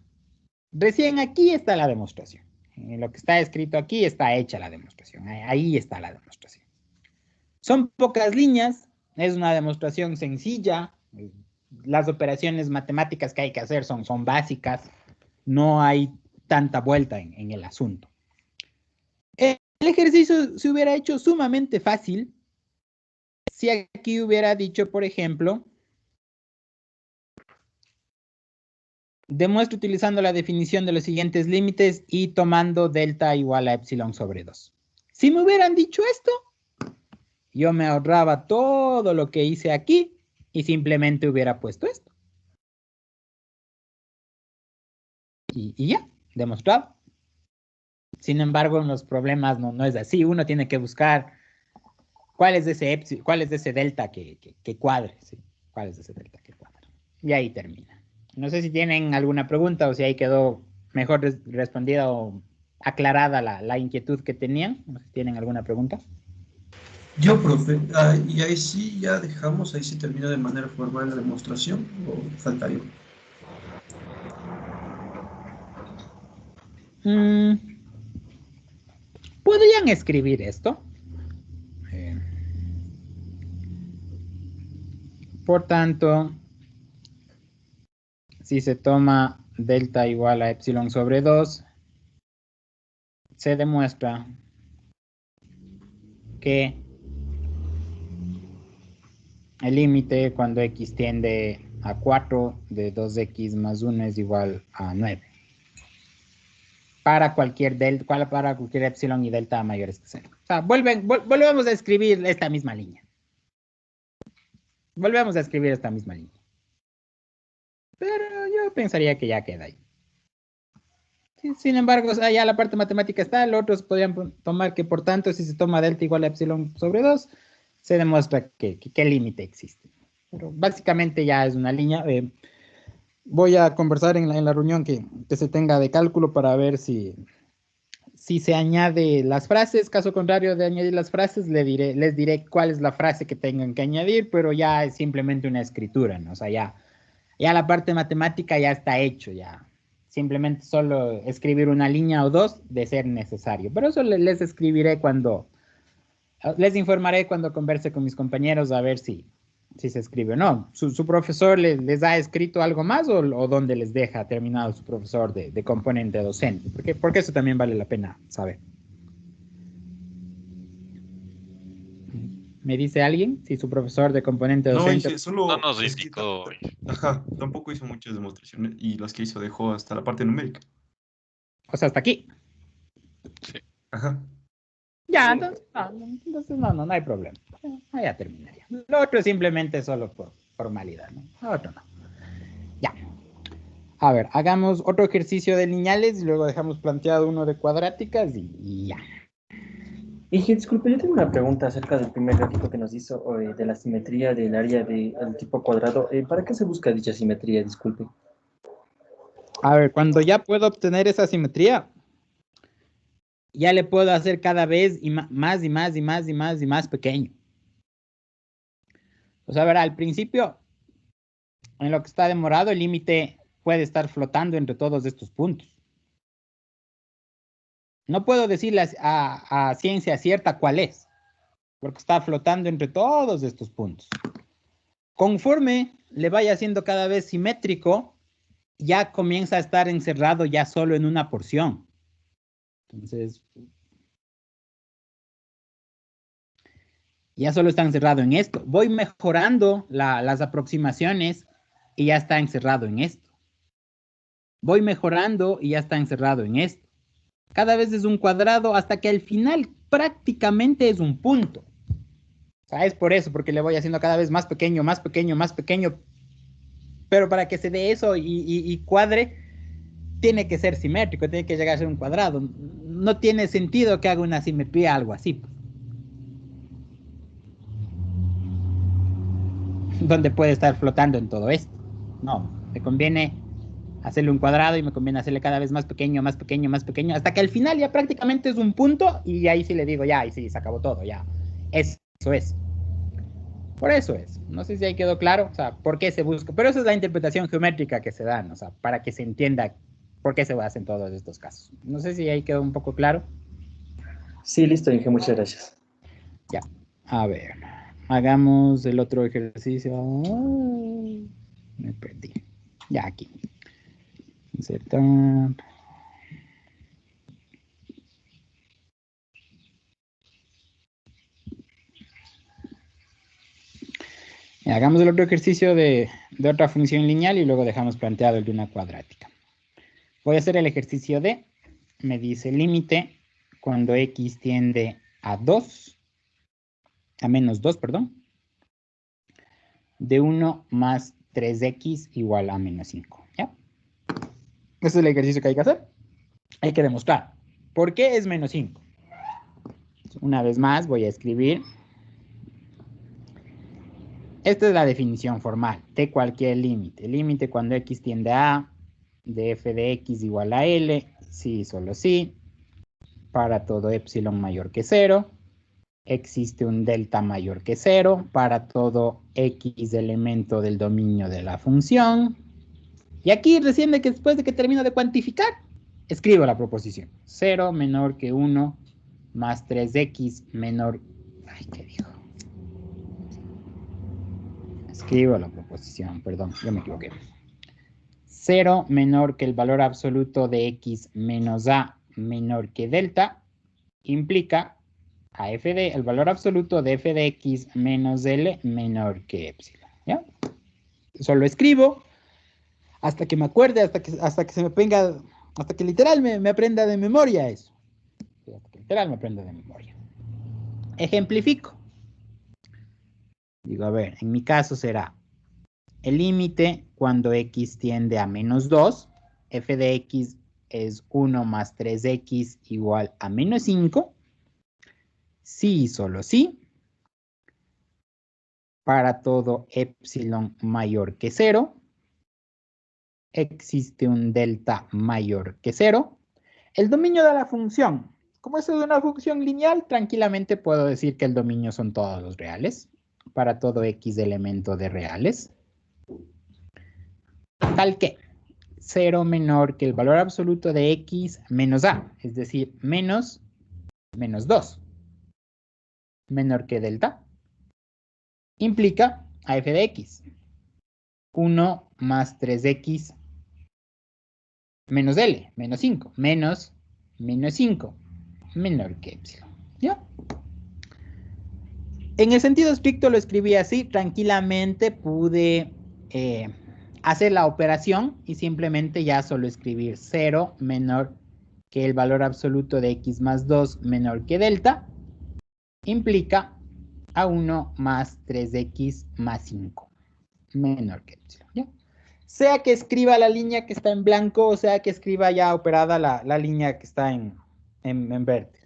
A: Recién aquí está la demostración. En lo que está escrito aquí está hecha la demostración. Ahí está la demostración. Son pocas líneas, es una demostración sencilla. Las operaciones matemáticas que hay que hacer son básicas. No hay tanta vuelta en el asunto. El ejercicio se hubiera hecho sumamente fácil si aquí hubiera dicho, por ejemplo, demuestra utilizando la definición de los siguientes límites y tomando delta igual a epsilon sobre 2. Si me hubieran dicho esto, yo me ahorraba todo lo que hice aquí y simplemente hubiera puesto esto. Y ya, demostrado. Sin embargo, en los problemas no es así. Uno tiene que buscar cuál es ese delta que cuadre. ¿Sí? ¿Cuál es ese delta que cuadre? Y ahí termina. No sé si tienen alguna pregunta o si ahí quedó mejor respondida o aclarada la inquietud que tenían. No sé si tienen alguna pregunta.
E: Yo, profe, y ahí sí ya dejamos, ahí sí termina de manera formal la demostración, o faltaría.
A: ¿Podrían escribir esto? Por tanto, si se toma delta igual a epsilon sobre 2, se demuestra que el límite cuando x tiende a 4 de 2x más 1 es igual a 9. Para cualquier epsilon y delta mayores que 0. O sea, volvemos a escribir esta misma línea. Volvemos a escribir esta misma línea. Pero yo pensaría que ya queda ahí. Sin embargo, o sea, ya la parte matemática está, los otros podrían tomar que, por tanto, si se toma delta igual a epsilon sobre 2, se demuestra que qué límite existe. Pero básicamente ya es una línea. Voy a conversar en la reunión que se tenga de cálculo para ver si se añade las frases. Caso contrario de añadir las frases, les diré cuál es la frase que tengan que añadir, pero ya es simplemente una escritura, ¿no? O sea, ya la parte matemática ya está hecho, ya. Simplemente solo escribir una línea o dos de ser necesario. Pero eso les escribiré les informaré cuando converse con mis compañeros a ver si se escribe o no. ¿Su profesor les ha escrito algo más o dónde les deja terminado su profesor de componente docente? Porque eso también vale la pena saber. ¿Me dice alguien si su profesor de componente docente?
E: No, solo
D: No nos indicó.
E: Ajá, tampoco hizo muchas demostraciones y las que hizo dejó hasta la parte numérica.
A: O sea, hasta aquí.
D: Sí.
E: Ajá.
A: Ya, entonces no hay problema. Ya terminaría. Lo otro es simplemente solo por formalidad, ¿no? Lo otro no. Ya. A ver, hagamos otro ejercicio de lineales y luego dejamos planteado uno de cuadráticas y ya.
B: Inge, disculpe, yo tengo una pregunta acerca del primer gráfico que nos hizo de la simetría del área del tipo cuadrado. ¿Para qué se busca dicha simetría? Disculpe.
A: A ver, cuando ya puedo obtener esa simetría, ya le puedo hacer cada vez más y más y más y más y más pequeño. O sea, verá, al principio, en lo que está demorado, el límite puede estar flotando entre todos estos puntos. No puedo decirle a ciencia cierta cuál es, porque está flotando entre todos estos puntos. Conforme le vaya haciendo cada vez simétrico, ya comienza a estar encerrado ya solo en una porción. Entonces, ya solo está encerrado en esto. Voy mejorando las aproximaciones y ya está encerrado en esto. Voy mejorando y ya está encerrado en esto. Cada vez es un cuadrado hasta que al final prácticamente es un punto. O sea, es por eso, porque le voy haciendo cada vez más pequeño, más pequeño, más pequeño. Pero para que se dé eso y cuadre, tiene que ser simétrico, tiene que llegar a ser un cuadrado. No tiene sentido que haga una simetría, algo así. Donde puede estar flotando en todo esto. No, me conviene hacerle un cuadrado y me conviene hacerle cada vez más pequeño, más pequeño, más pequeño, hasta que al final ya prácticamente es un punto y ahí sí le digo, ya, ahí sí, se acabó todo, ya. Eso es. Por eso es. No sé si ahí quedó claro, o sea, por qué se busca. Pero esa es la interpretación geométrica que se dan, o sea, para que se entienda por qué se hacen todos estos casos. No sé si ahí quedó un poco claro.
B: Sí, listo, Inge, muchas gracias.
A: Ya, a ver, hagamos el otro ejercicio. Me perdí. Ya, aquí. Insertar. Hagamos el otro ejercicio de otra función lineal y luego dejamos planteado el de una cuadrática. Voy a hacer el ejercicio de, me dice límite cuando x tiende a 2, a menos 2, perdón, de 1 más 3x igual a menos 5. ¿Ya? Este es el ejercicio que hay que hacer. Hay que demostrar por qué es menos 5. Una vez más voy a escribir. Esta es la definición formal de cualquier límite. Límite cuando x tiende a de f de x igual a L, sí, solo sí, para todo epsilon mayor que 0, existe un delta mayor que 0, para todo x elemento del dominio de la función, y aquí recién después de que termino de cuantificar, escribo la proposición, 0 menor que 1 más 3x menor, ay, ¿qué dijo? Escribo la proposición, perdón, yo me equivoqué. 0 menor que el valor absoluto de x menos a menor que delta implica a f de, el valor absoluto de f de x menos l menor que epsilon. ¿Ya? Solo escribo hasta que me acuerde, hasta que se me venga, hasta que literal me aprenda de memoria eso. Hasta que literal me aprenda de memoria. Ejemplifico. Digo, a ver, en mi caso será el límite cuando x tiende a menos 2, f de x es 1 más 3x igual a menos 5. Sí y solo sí. Para todo epsilon mayor que 0. Existe un delta mayor que 0. El dominio de la función. Como esto es una función lineal, tranquilamente puedo decir que el dominio son todos los reales. Para todo x elemento de reales. Tal que 0 menor que el valor absoluto de x menos a, es decir, menos 2, menor que delta, implica a f de x, 1 más 3x menos l, menos 5, menos 5, menor que epsilon. ¿Ya? En el sentido estricto lo escribí así, tranquilamente pude hacer la operación y simplemente ya solo escribir 0 menor que el valor absoluto de x más 2 menor que delta implica a 1 más 3x más 5 menor que epsilon. ¿Ya? Sea que escriba la línea que está en blanco o sea que escriba ya operada la línea que está en verde.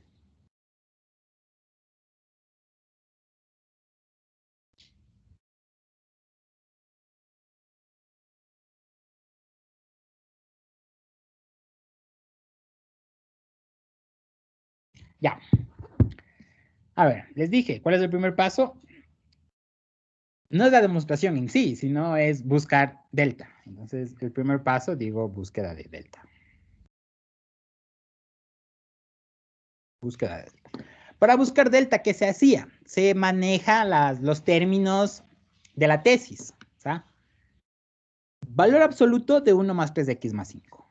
A: Ya. A ver, les dije, ¿cuál es el primer paso? No es la demostración en sí, sino es buscar delta. Entonces, el primer paso, digo, búsqueda de delta. Búsqueda de delta. Para buscar delta, ¿qué se hacía? Se maneja los términos de la tesis. ¿Sí? Valor absoluto de 1 más 3x más 5.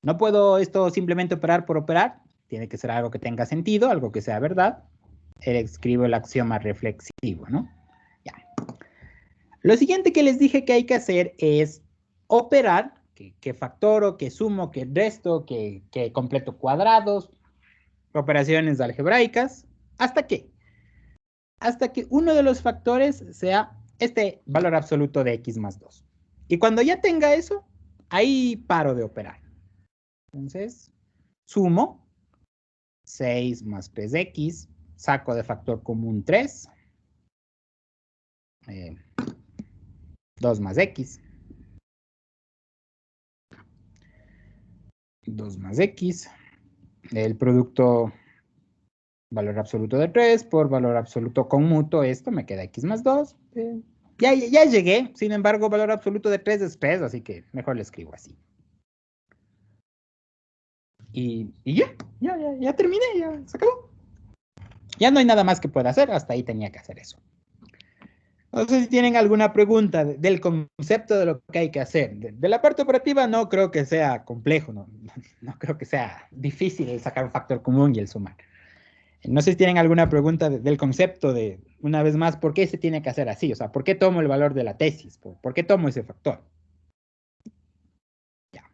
A: No puedo esto simplemente operar por operar. Tiene que ser algo que tenga sentido, algo que sea verdad. Escribo el axioma reflexivo, ¿no? Ya. Lo siguiente que les dije que hay que hacer es operar, que factoro, que sumo, que resto, que completo cuadrados, operaciones algebraicas. ¿Hasta qué? Hasta que uno de los factores sea este valor absoluto de x más 2. Y cuando ya tenga eso, ahí paro de operar. Entonces, sumo 6 más 3x, saco de factor común 3, 2 más x, 2 más x, el producto valor absoluto de 3 por valor absoluto conmuto, esto me queda x más 2. Ya llegué, sin embargo, valor absoluto de 3 es 3, así que mejor le escribo así. Y ya terminé, ya se acabó. Ya no hay nada más que pueda hacer, hasta ahí tenía que hacer eso. No sé si tienen alguna pregunta del concepto de lo que hay que hacer. De la parte operativa no creo que sea complejo, no creo que sea difícil el sacar un factor común y el sumar. No sé si tienen alguna pregunta del concepto de, una vez más, ¿por qué se tiene que hacer así? O sea, ¿por qué tomo el valor de la tesis? ¿Por qué tomo ese factor? Ya.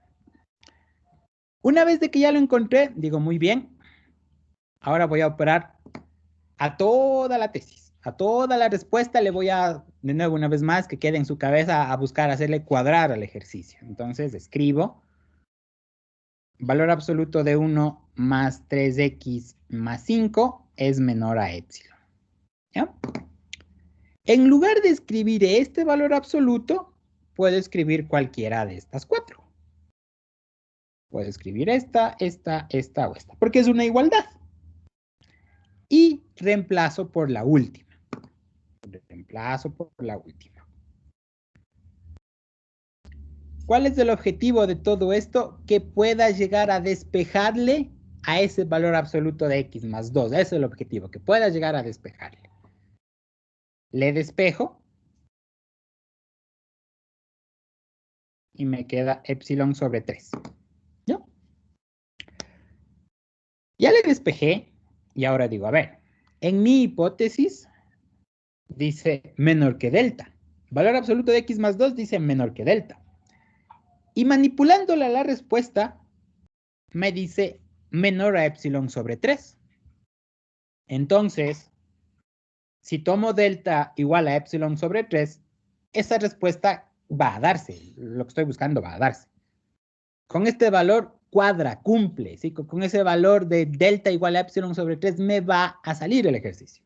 A: Una vez de que ya lo encontré, digo, muy bien, ahora voy a operar a toda la tesis, a toda la respuesta le voy a, de nuevo, una vez más, que quede en su cabeza a buscar hacerle cuadrar al ejercicio. Entonces escribo valor absoluto de 1 más 3x más 5 es menor a epsilon. ¿Ya? En lugar de escribir este valor absoluto, puedo escribir cualquiera de estas 4. Puedo escribir esta o esta, porque es una igualdad. Y reemplazo por la última. Reemplazo por la última. ¿Cuál es el objetivo de todo esto? Que pueda llegar a despejarle a ese valor absoluto de x más 2. Ese es el objetivo, que pueda llegar a despejarle. Le despejo. Y me queda epsilon sobre 3. ¿Ya? Ya le despejé. Y ahora digo, a ver, en mi hipótesis dice menor que delta. Valor absoluto de x más 2 dice menor que delta. Y manipulándola la respuesta, me dice menor a epsilon sobre 3. Entonces, si tomo delta igual a epsilon sobre 3, esa respuesta va a darse. Lo que estoy buscando va a darse. Con este valor cuadra, cumple. ¿Sí? Con ese valor de delta igual a epsilon sobre 3 me va a salir el ejercicio.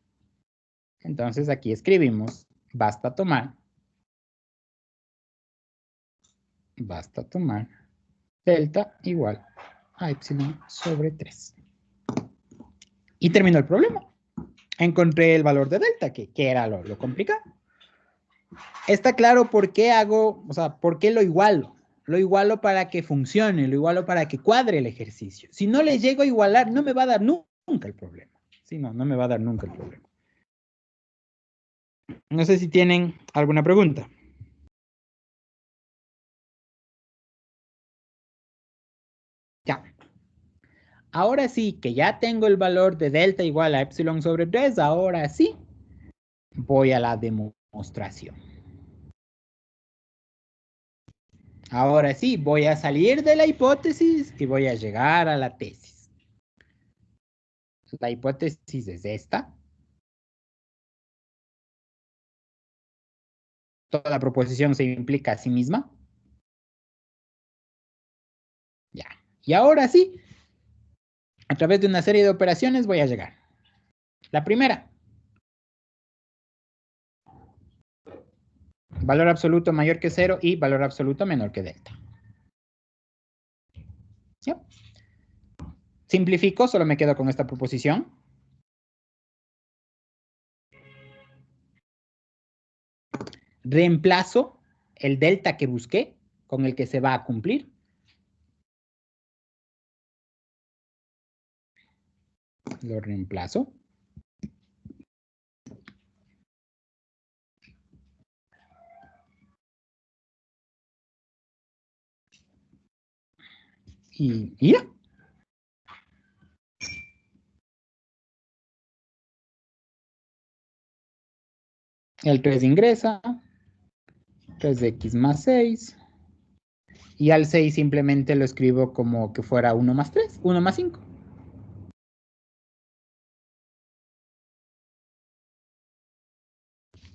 A: Entonces aquí escribimos, basta tomar delta igual a epsilon sobre 3. Y terminó el problema. Encontré el valor de delta, que era lo complicado. Está claro por qué hago, o sea, por qué lo igualo. Lo igualo para que funcione, lo igualo para que cuadre el ejercicio. Si no le llego a igualar, no me va a dar nunca el problema. Sí, no me va a dar nunca el problema. No sé si tienen alguna pregunta. Ya. Ahora sí, que ya tengo el valor de delta igual a epsilon sobre 3, ahora sí, voy a la demostración. Ahora sí, voy a salir de la hipótesis y voy a llegar a la tesis. La hipótesis es esta. Toda proposición se implica a sí misma. Ya. Y ahora sí, a través de una serie de operaciones voy a llegar. La primera. Valor absoluto mayor que 0 y valor absoluto menor que delta. ¿Sí? Simplifico, solo me quedo con esta proposición. Reemplazo el delta que busqué con el que se va a cumplir. Lo reemplazo. Y ya. El 3 ingresa. 3x más 6. Y al 6 simplemente lo escribo como que fuera 1 más 3, 1 más 5.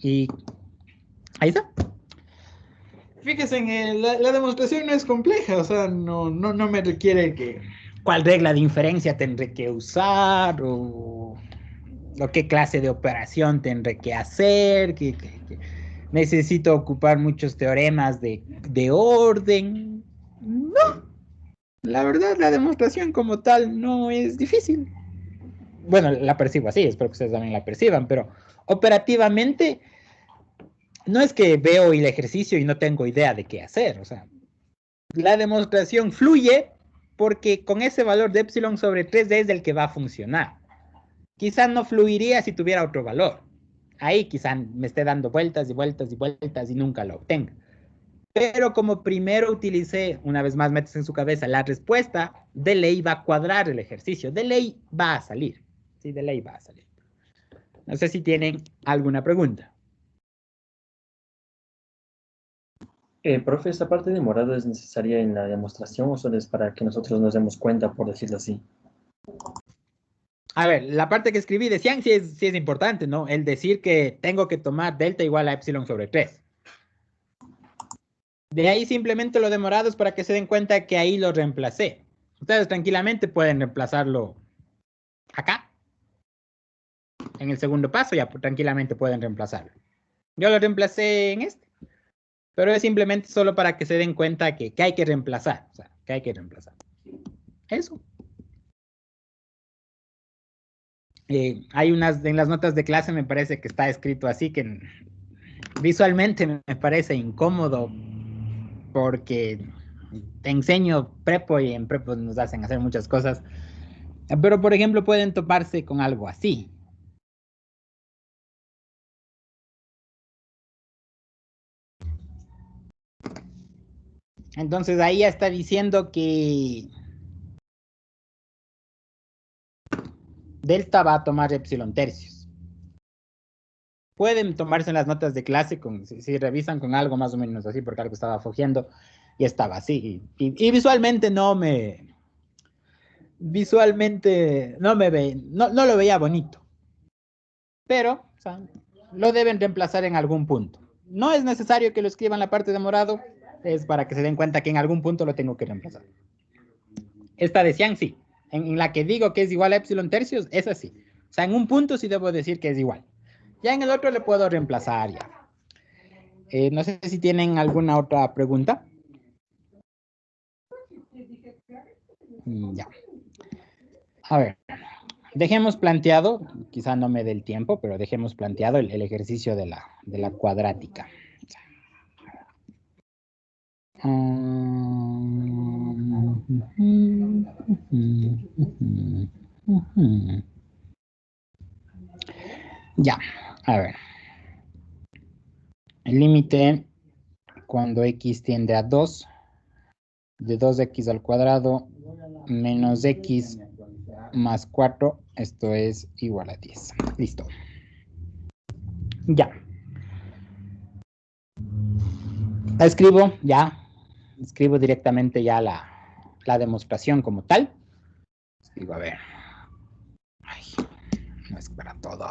A: Y ahí está. Fíjense, la demostración no es compleja, o sea, no me requiere que cuál regla de inferencia tendré que usar o qué clase de operación tendré que hacer, que necesito ocupar muchos teoremas de orden. No, la verdad la demostración como tal no es difícil. Bueno, la percibo así, espero que ustedes también la perciban, pero operativamente no es que veo el ejercicio y no tengo idea de qué hacer, o sea, la demostración fluye porque con ese valor de epsilon sobre 3 es el que va a funcionar. Quizás no fluiría si tuviera otro valor. Ahí quizás me esté dando vueltas y vueltas y vueltas y nunca lo obtenga. Pero como primero utilicé, una vez más metes en su cabeza la respuesta, de ley va a cuadrar el ejercicio, de ley va a salir. Sí, de ley va a salir. No sé si tienen alguna pregunta.
B: Profe, ¿esta parte de morado es necesaria en la demostración o solo es para que nosotros nos demos cuenta, por decirlo así?
A: A ver, la parte que escribí de Xiang sí es importante, ¿no? El decir que tengo que tomar delta igual a epsilon sobre 3. De ahí simplemente lo de morado es para que se den cuenta que ahí lo reemplacé. Ustedes tranquilamente pueden reemplazarlo acá. En el segundo paso ya tranquilamente pueden reemplazarlo. Yo lo reemplacé en este. Pero es simplemente solo para que se den cuenta que hay que reemplazar. O sea, que hay que reemplazar. Eso. Hay unas, en las notas de clase me parece que está escrito así, que visualmente me parece incómodo porque te enseño prepo y en prepo nos hacen hacer muchas cosas. Pero, por ejemplo, pueden toparse con algo así. Entonces ahí ya está diciendo que delta va a tomar epsilon tercios. Pueden tomarse en las notas de clase si revisan con algo más o menos así, porque algo estaba fojeando y estaba así. Y visualmente no lo veía bonito. Pero, o sea, lo deben reemplazar en algún punto. No es necesario que lo escriban la parte de morado, es para que se den cuenta que en algún punto lo tengo que reemplazar. Esta de Xiang sí. En la que digo que es igual a epsilon tercios, es así. O sea, en un punto sí debo decir que es igual. Ya en el otro le puedo reemplazar ya. No sé si tienen alguna otra pregunta. Ya. A ver. Dejemos planteado, quizá no me dé el tiempo, pero dejemos planteado el ejercicio de la cuadrática. Ya, a ver. El límite cuando x tiende a 2, de 2x al cuadrado menos x más 4, esto es igual a 10. Listo. Ya. Escribo directamente ya la demostración como tal. Digo, a ver. Ay, no es para todo.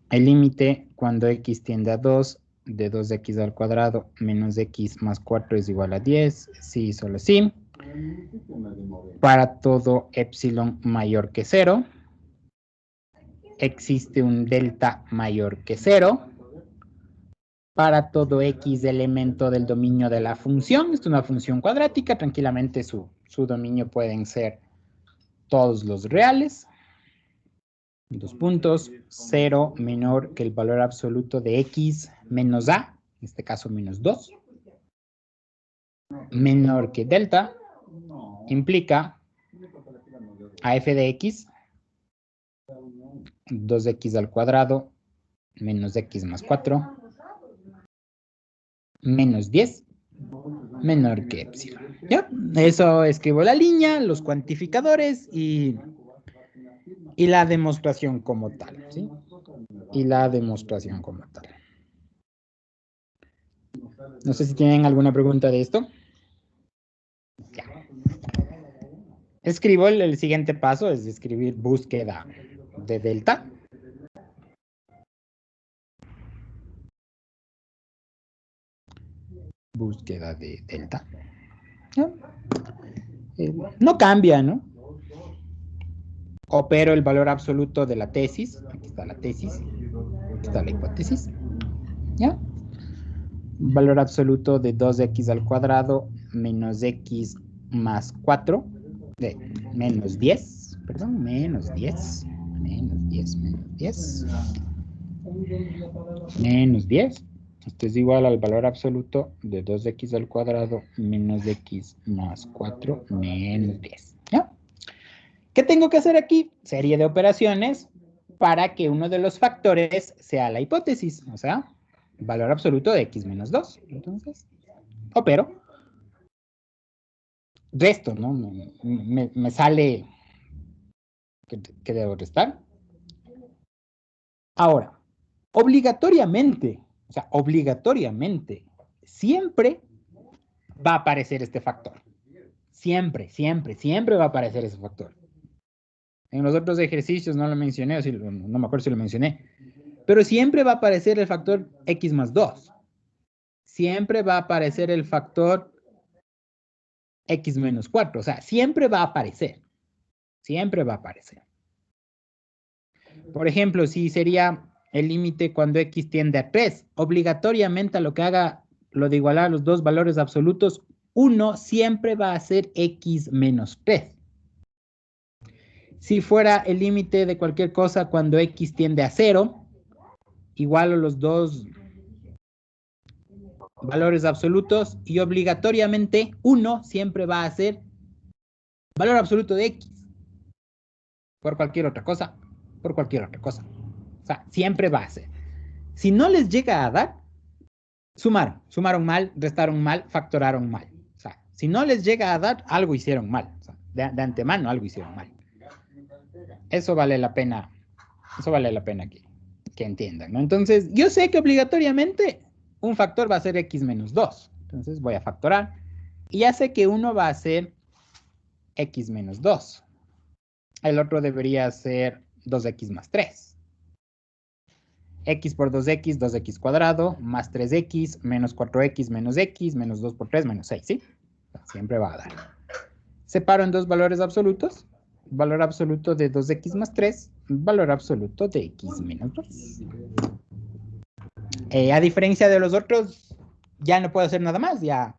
A: El límite cuando x tiende a 2, de 2x al cuadrado menos x más 4 es igual a 10. Sí, solo sí. Para todo epsilon mayor que 0, existe un delta mayor que 0. para todo X elemento del dominio de la función. Esto es una función cuadrática, tranquilamente su dominio pueden ser todos los reales. 2 puntos, 0 menor que el valor absoluto de X menos A, en este caso menos 2, menor que delta, implica a f de X, 2x al cuadrado, menos x más 4, menos 10, menor que epsilon. ¿Ya? Eso escribo la línea, los cuantificadores y la demostración como tal, ¿sí? Y la demostración como tal. No sé si tienen alguna pregunta de esto. Ya. Escribo el siguiente paso, es escribir búsqueda de delta. Búsqueda de delta. ¿Ya? No cambia, ¿no? Opero el valor absoluto de la tesis. Aquí está la tesis. Aquí está la hipótesis. ¿Ya? Valor absoluto de 2x al cuadrado menos x más 4. Menos 10. Perdón, menos 10. Menos 10, menos 10. Menos 10. Esto es igual al valor absoluto de 2x al cuadrado menos x más 4 menos 10. ¿Ya? ¿Qué tengo que hacer aquí? Serie de operaciones para que uno de los factores sea la hipótesis, o sea, valor absoluto de x menos 2. Entonces, opero. Resto, ¿no? Me sale que debo restar. Ahora, obligatoriamente, o sea, obligatoriamente, siempre va a aparecer este factor. Siempre, siempre, siempre va a aparecer ese factor. En los otros ejercicios no lo mencioné, no me acuerdo si lo mencioné, pero siempre va a aparecer el factor x más 2. Siempre va a aparecer el factor x menos 4. O sea, siempre va a aparecer. Siempre va a aparecer. Por ejemplo, si sería el límite cuando x tiende a 3, obligatoriamente a lo que haga lo de igualar los dos valores absolutos, 1 siempre va a ser x menos 3. Si fuera el límite de cualquier cosa cuando x tiende a 0, igualo los dos valores absolutos y obligatoriamente 1 siempre va a ser valor absoluto de x. Por cualquier otra cosa, por cualquier otra cosa. O sea, siempre va a ser. Si no les llega a dar, sumaron mal, restaron mal, factoraron mal. O sea, si no les llega a dar, algo hicieron mal. O sea, de antemano algo hicieron mal. Eso vale la pena que entiendan, ¿no? Entonces, yo sé que obligatoriamente un factor va a ser x menos 2. Entonces voy a factorar. Y ya sé que uno va a ser x menos 2. El otro debería ser 2x más 3. X por 2x, 2x cuadrado, más 3x, menos 4x, menos x, menos 2 por 3, menos 6, ¿sí? Siempre va a dar. Separo en dos valores absolutos. Valor absoluto de 2x más 3, valor absoluto de x menos 2. A diferencia de los otros, ya no puedo hacer nada más. Ya,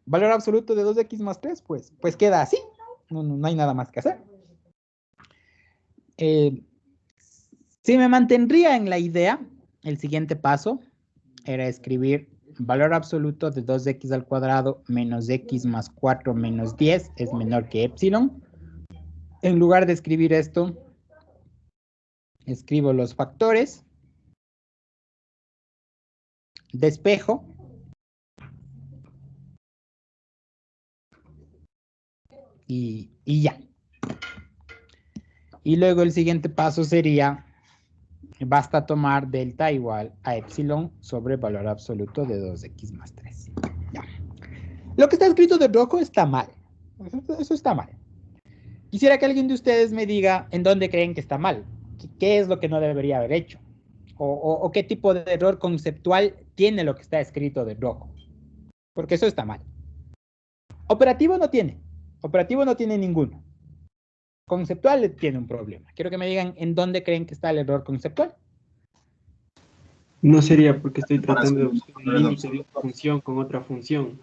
A: valor absoluto de 2x más 3, pues queda así. No hay nada más que hacer. Si me mantendría en la idea, el siguiente paso era escribir valor absoluto de 2x al cuadrado menos x más 4 menos 10 es menor que epsilon. En lugar de escribir esto, escribo los factores, despejo, y ya. Y luego el siguiente paso sería, basta tomar delta igual a epsilon sobre valor absoluto de 2x más 3. Ya. Lo que está escrito de rojo está mal. Eso está mal. Quisiera que alguien de ustedes me diga en dónde creen que está mal. ¿Qué es lo que no debería haber hecho? O qué tipo de error conceptual tiene lo que está escrito de rojo. Porque eso está mal. Operativo no tiene. Operativo no tiene ninguno. Conceptual tiene un problema. Quiero que me digan en dónde creen que está el error conceptual.
F: No sería porque estoy tratando de buscar el límite de una función con otra función.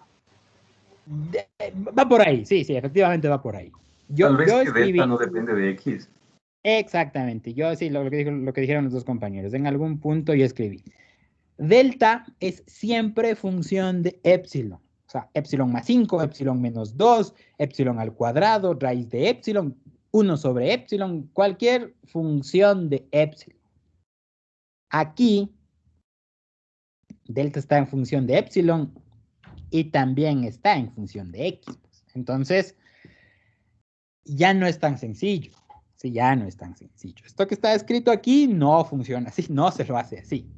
A: Va por ahí, sí, efectivamente va por ahí.
G: Tal vez
A: Yo
G: que
A: escribí...
G: delta no depende de X.
A: Exactamente, yo sí, lo que dijeron los dos compañeros. En algún punto yo escribí. Delta es siempre función de epsilon. O sea, epsilon más 5, epsilon menos 2, epsilon al cuadrado, raíz de epsilon, 1 sobre epsilon, cualquier función de epsilon. Aquí, delta está en función de epsilon y también está en función de x. Entonces, ya no es tan sencillo. Sí, ya no es tan sencillo. Esto que está escrito aquí no funciona así, no se lo hace así.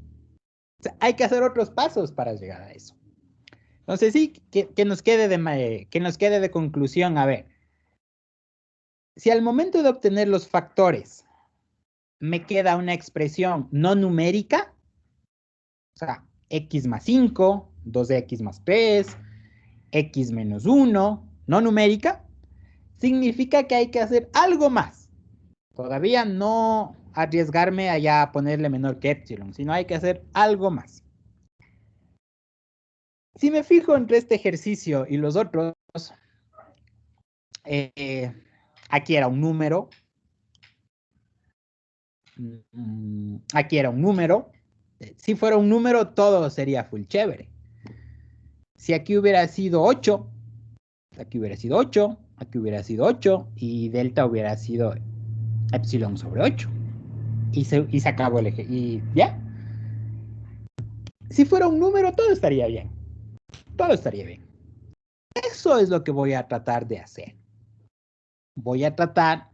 A: O sea, hay que hacer otros pasos para llegar a eso. Entonces sí, que nos quede de conclusión, a ver, si al momento de obtener los factores me queda una expresión no numérica, o sea, x más 5, 2x más 3, x menos 1, no numérica, significa que hay que hacer algo más. Todavía no arriesgarme allá a ponerle menor que epsilon, sino hay que hacer algo más. Si me fijo entre este ejercicio y los otros, aquí era un número. Aquí era un número. Si fuera un número, todo sería full chévere. Si aquí hubiera sido 8, aquí hubiera sido 8, aquí hubiera sido 8, y delta hubiera sido epsilon sobre 8. Y se acabó el eje. Y ya. Si fuera un número, todo estaría bien. Todo estaría bien. Eso es lo que voy a tratar de hacer. Voy a tratar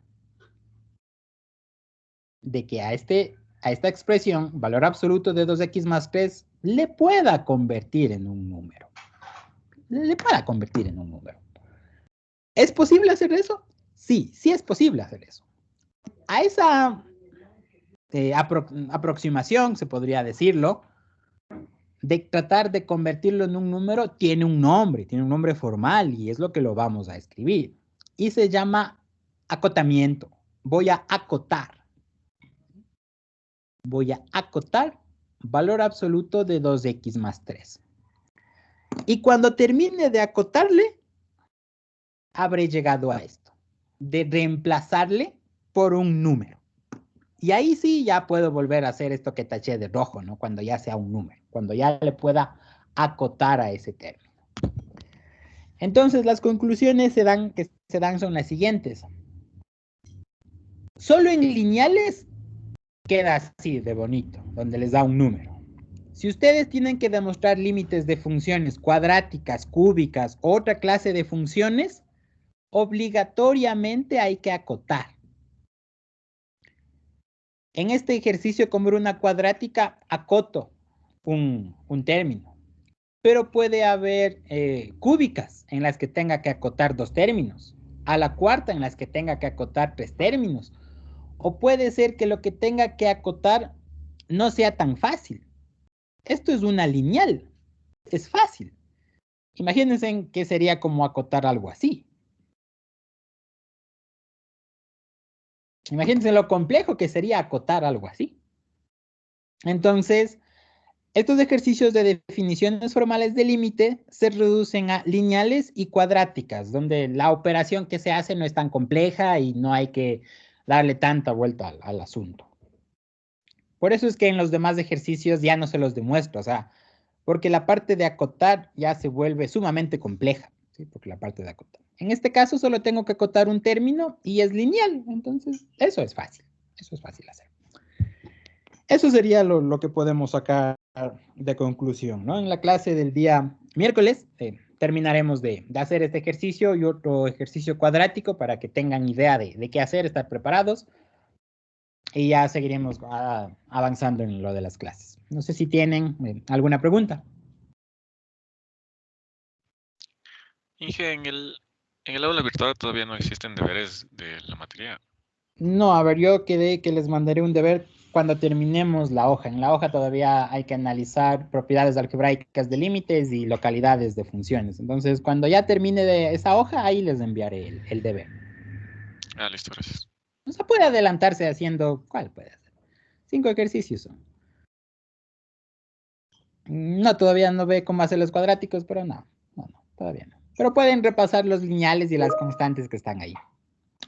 A: de que a esta expresión, valor absoluto de 2x más 3, le pueda convertir en un número. Le pueda convertir en un número. ¿Es posible hacer eso? Sí, sí es posible hacer eso. A esa aproximación, se podría decirlo, de tratar de convertirlo en un número, tiene un nombre formal, y es lo que lo vamos a escribir. Y se llama acotamiento. Voy a acotar. Voy a acotar valor absoluto de 2x más 3. Y cuando termine de acotarle, habré llegado a esto, de reemplazarle por un número. Y ahí sí ya puedo volver a hacer esto que taché de rojo, ¿no? Cuando ya sea un número, cuando ya le pueda acotar a ese término. Entonces, las conclusiones que se dan son las siguientes. Solo en lineales queda así de bonito, donde les da un número. Si ustedes tienen que demostrar límites de funciones cuadráticas, cúbicas o otra clase de funciones, obligatoriamente hay que acotar. En este ejercicio, como era una cuadrática, acoto un término. Pero puede haber cúbicas en las que tenga que acotar 2 términos. A la cuarta en las que tenga que acotar 3 términos. O puede ser que lo que tenga que acotar no sea tan fácil. Esto es una lineal. Es fácil. Imagínense que sería como acotar algo así. Imagínense lo complejo que sería acotar algo así. Entonces, estos ejercicios de definiciones formales de límite se reducen a lineales y cuadráticas, donde la operación que se hace no es tan compleja y no hay que darle tanta vuelta al asunto. Por eso es que en los demás ejercicios ya no se los demuestro, o sea, porque la parte de acotar ya se vuelve sumamente compleja, ¿sí? Porque la parte de acotar. En este caso solo tengo que acotar un término y es lineal, entonces eso es fácil hacer. Eso sería lo que podemos sacar de conclusión, ¿no? En la clase del día miércoles terminaremos de hacer este ejercicio y otro ejercicio cuadrático para que tengan idea de qué hacer, estar preparados. Y ya seguiremos avanzando en lo de las clases. No sé si tienen alguna pregunta.
D: Inge, en el aula virtual todavía no existen deberes de la materia.
A: No, a ver, yo quedé que les mandaré un deber cuando terminemos la hoja. En la hoja todavía hay que analizar propiedades algebraicas de límites y localidades de funciones. Entonces, cuando ya termine de esa hoja, ahí les enviaré el deber.
D: Ah, listo, gracias.
A: O sea, puede adelantarse haciendo, ¿cuál puede hacer? 5 ejercicios son. No, todavía no ve cómo hacer los cuadráticos, pero no, todavía no. Pero pueden repasar los lineales y las constantes que están ahí.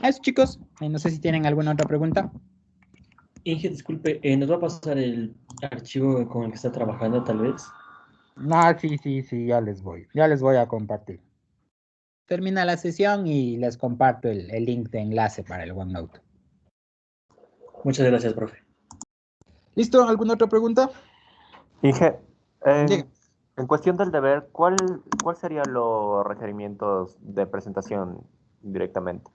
A: Eso, chicos. No sé si tienen alguna otra pregunta.
B: Inge, disculpe, ¿nos va a pasar el archivo con el que está trabajando, tal vez?
A: No, sí, ya les voy a compartir. Termina la sesión y les comparto el link de enlace para el OneNote.
B: Muchas gracias, profe.
A: ¿Listo? ¿Alguna otra pregunta?
C: Inge,
A: Diga.
C: en cuestión del deber, ¿cuál serían los requerimientos de presentación directamente?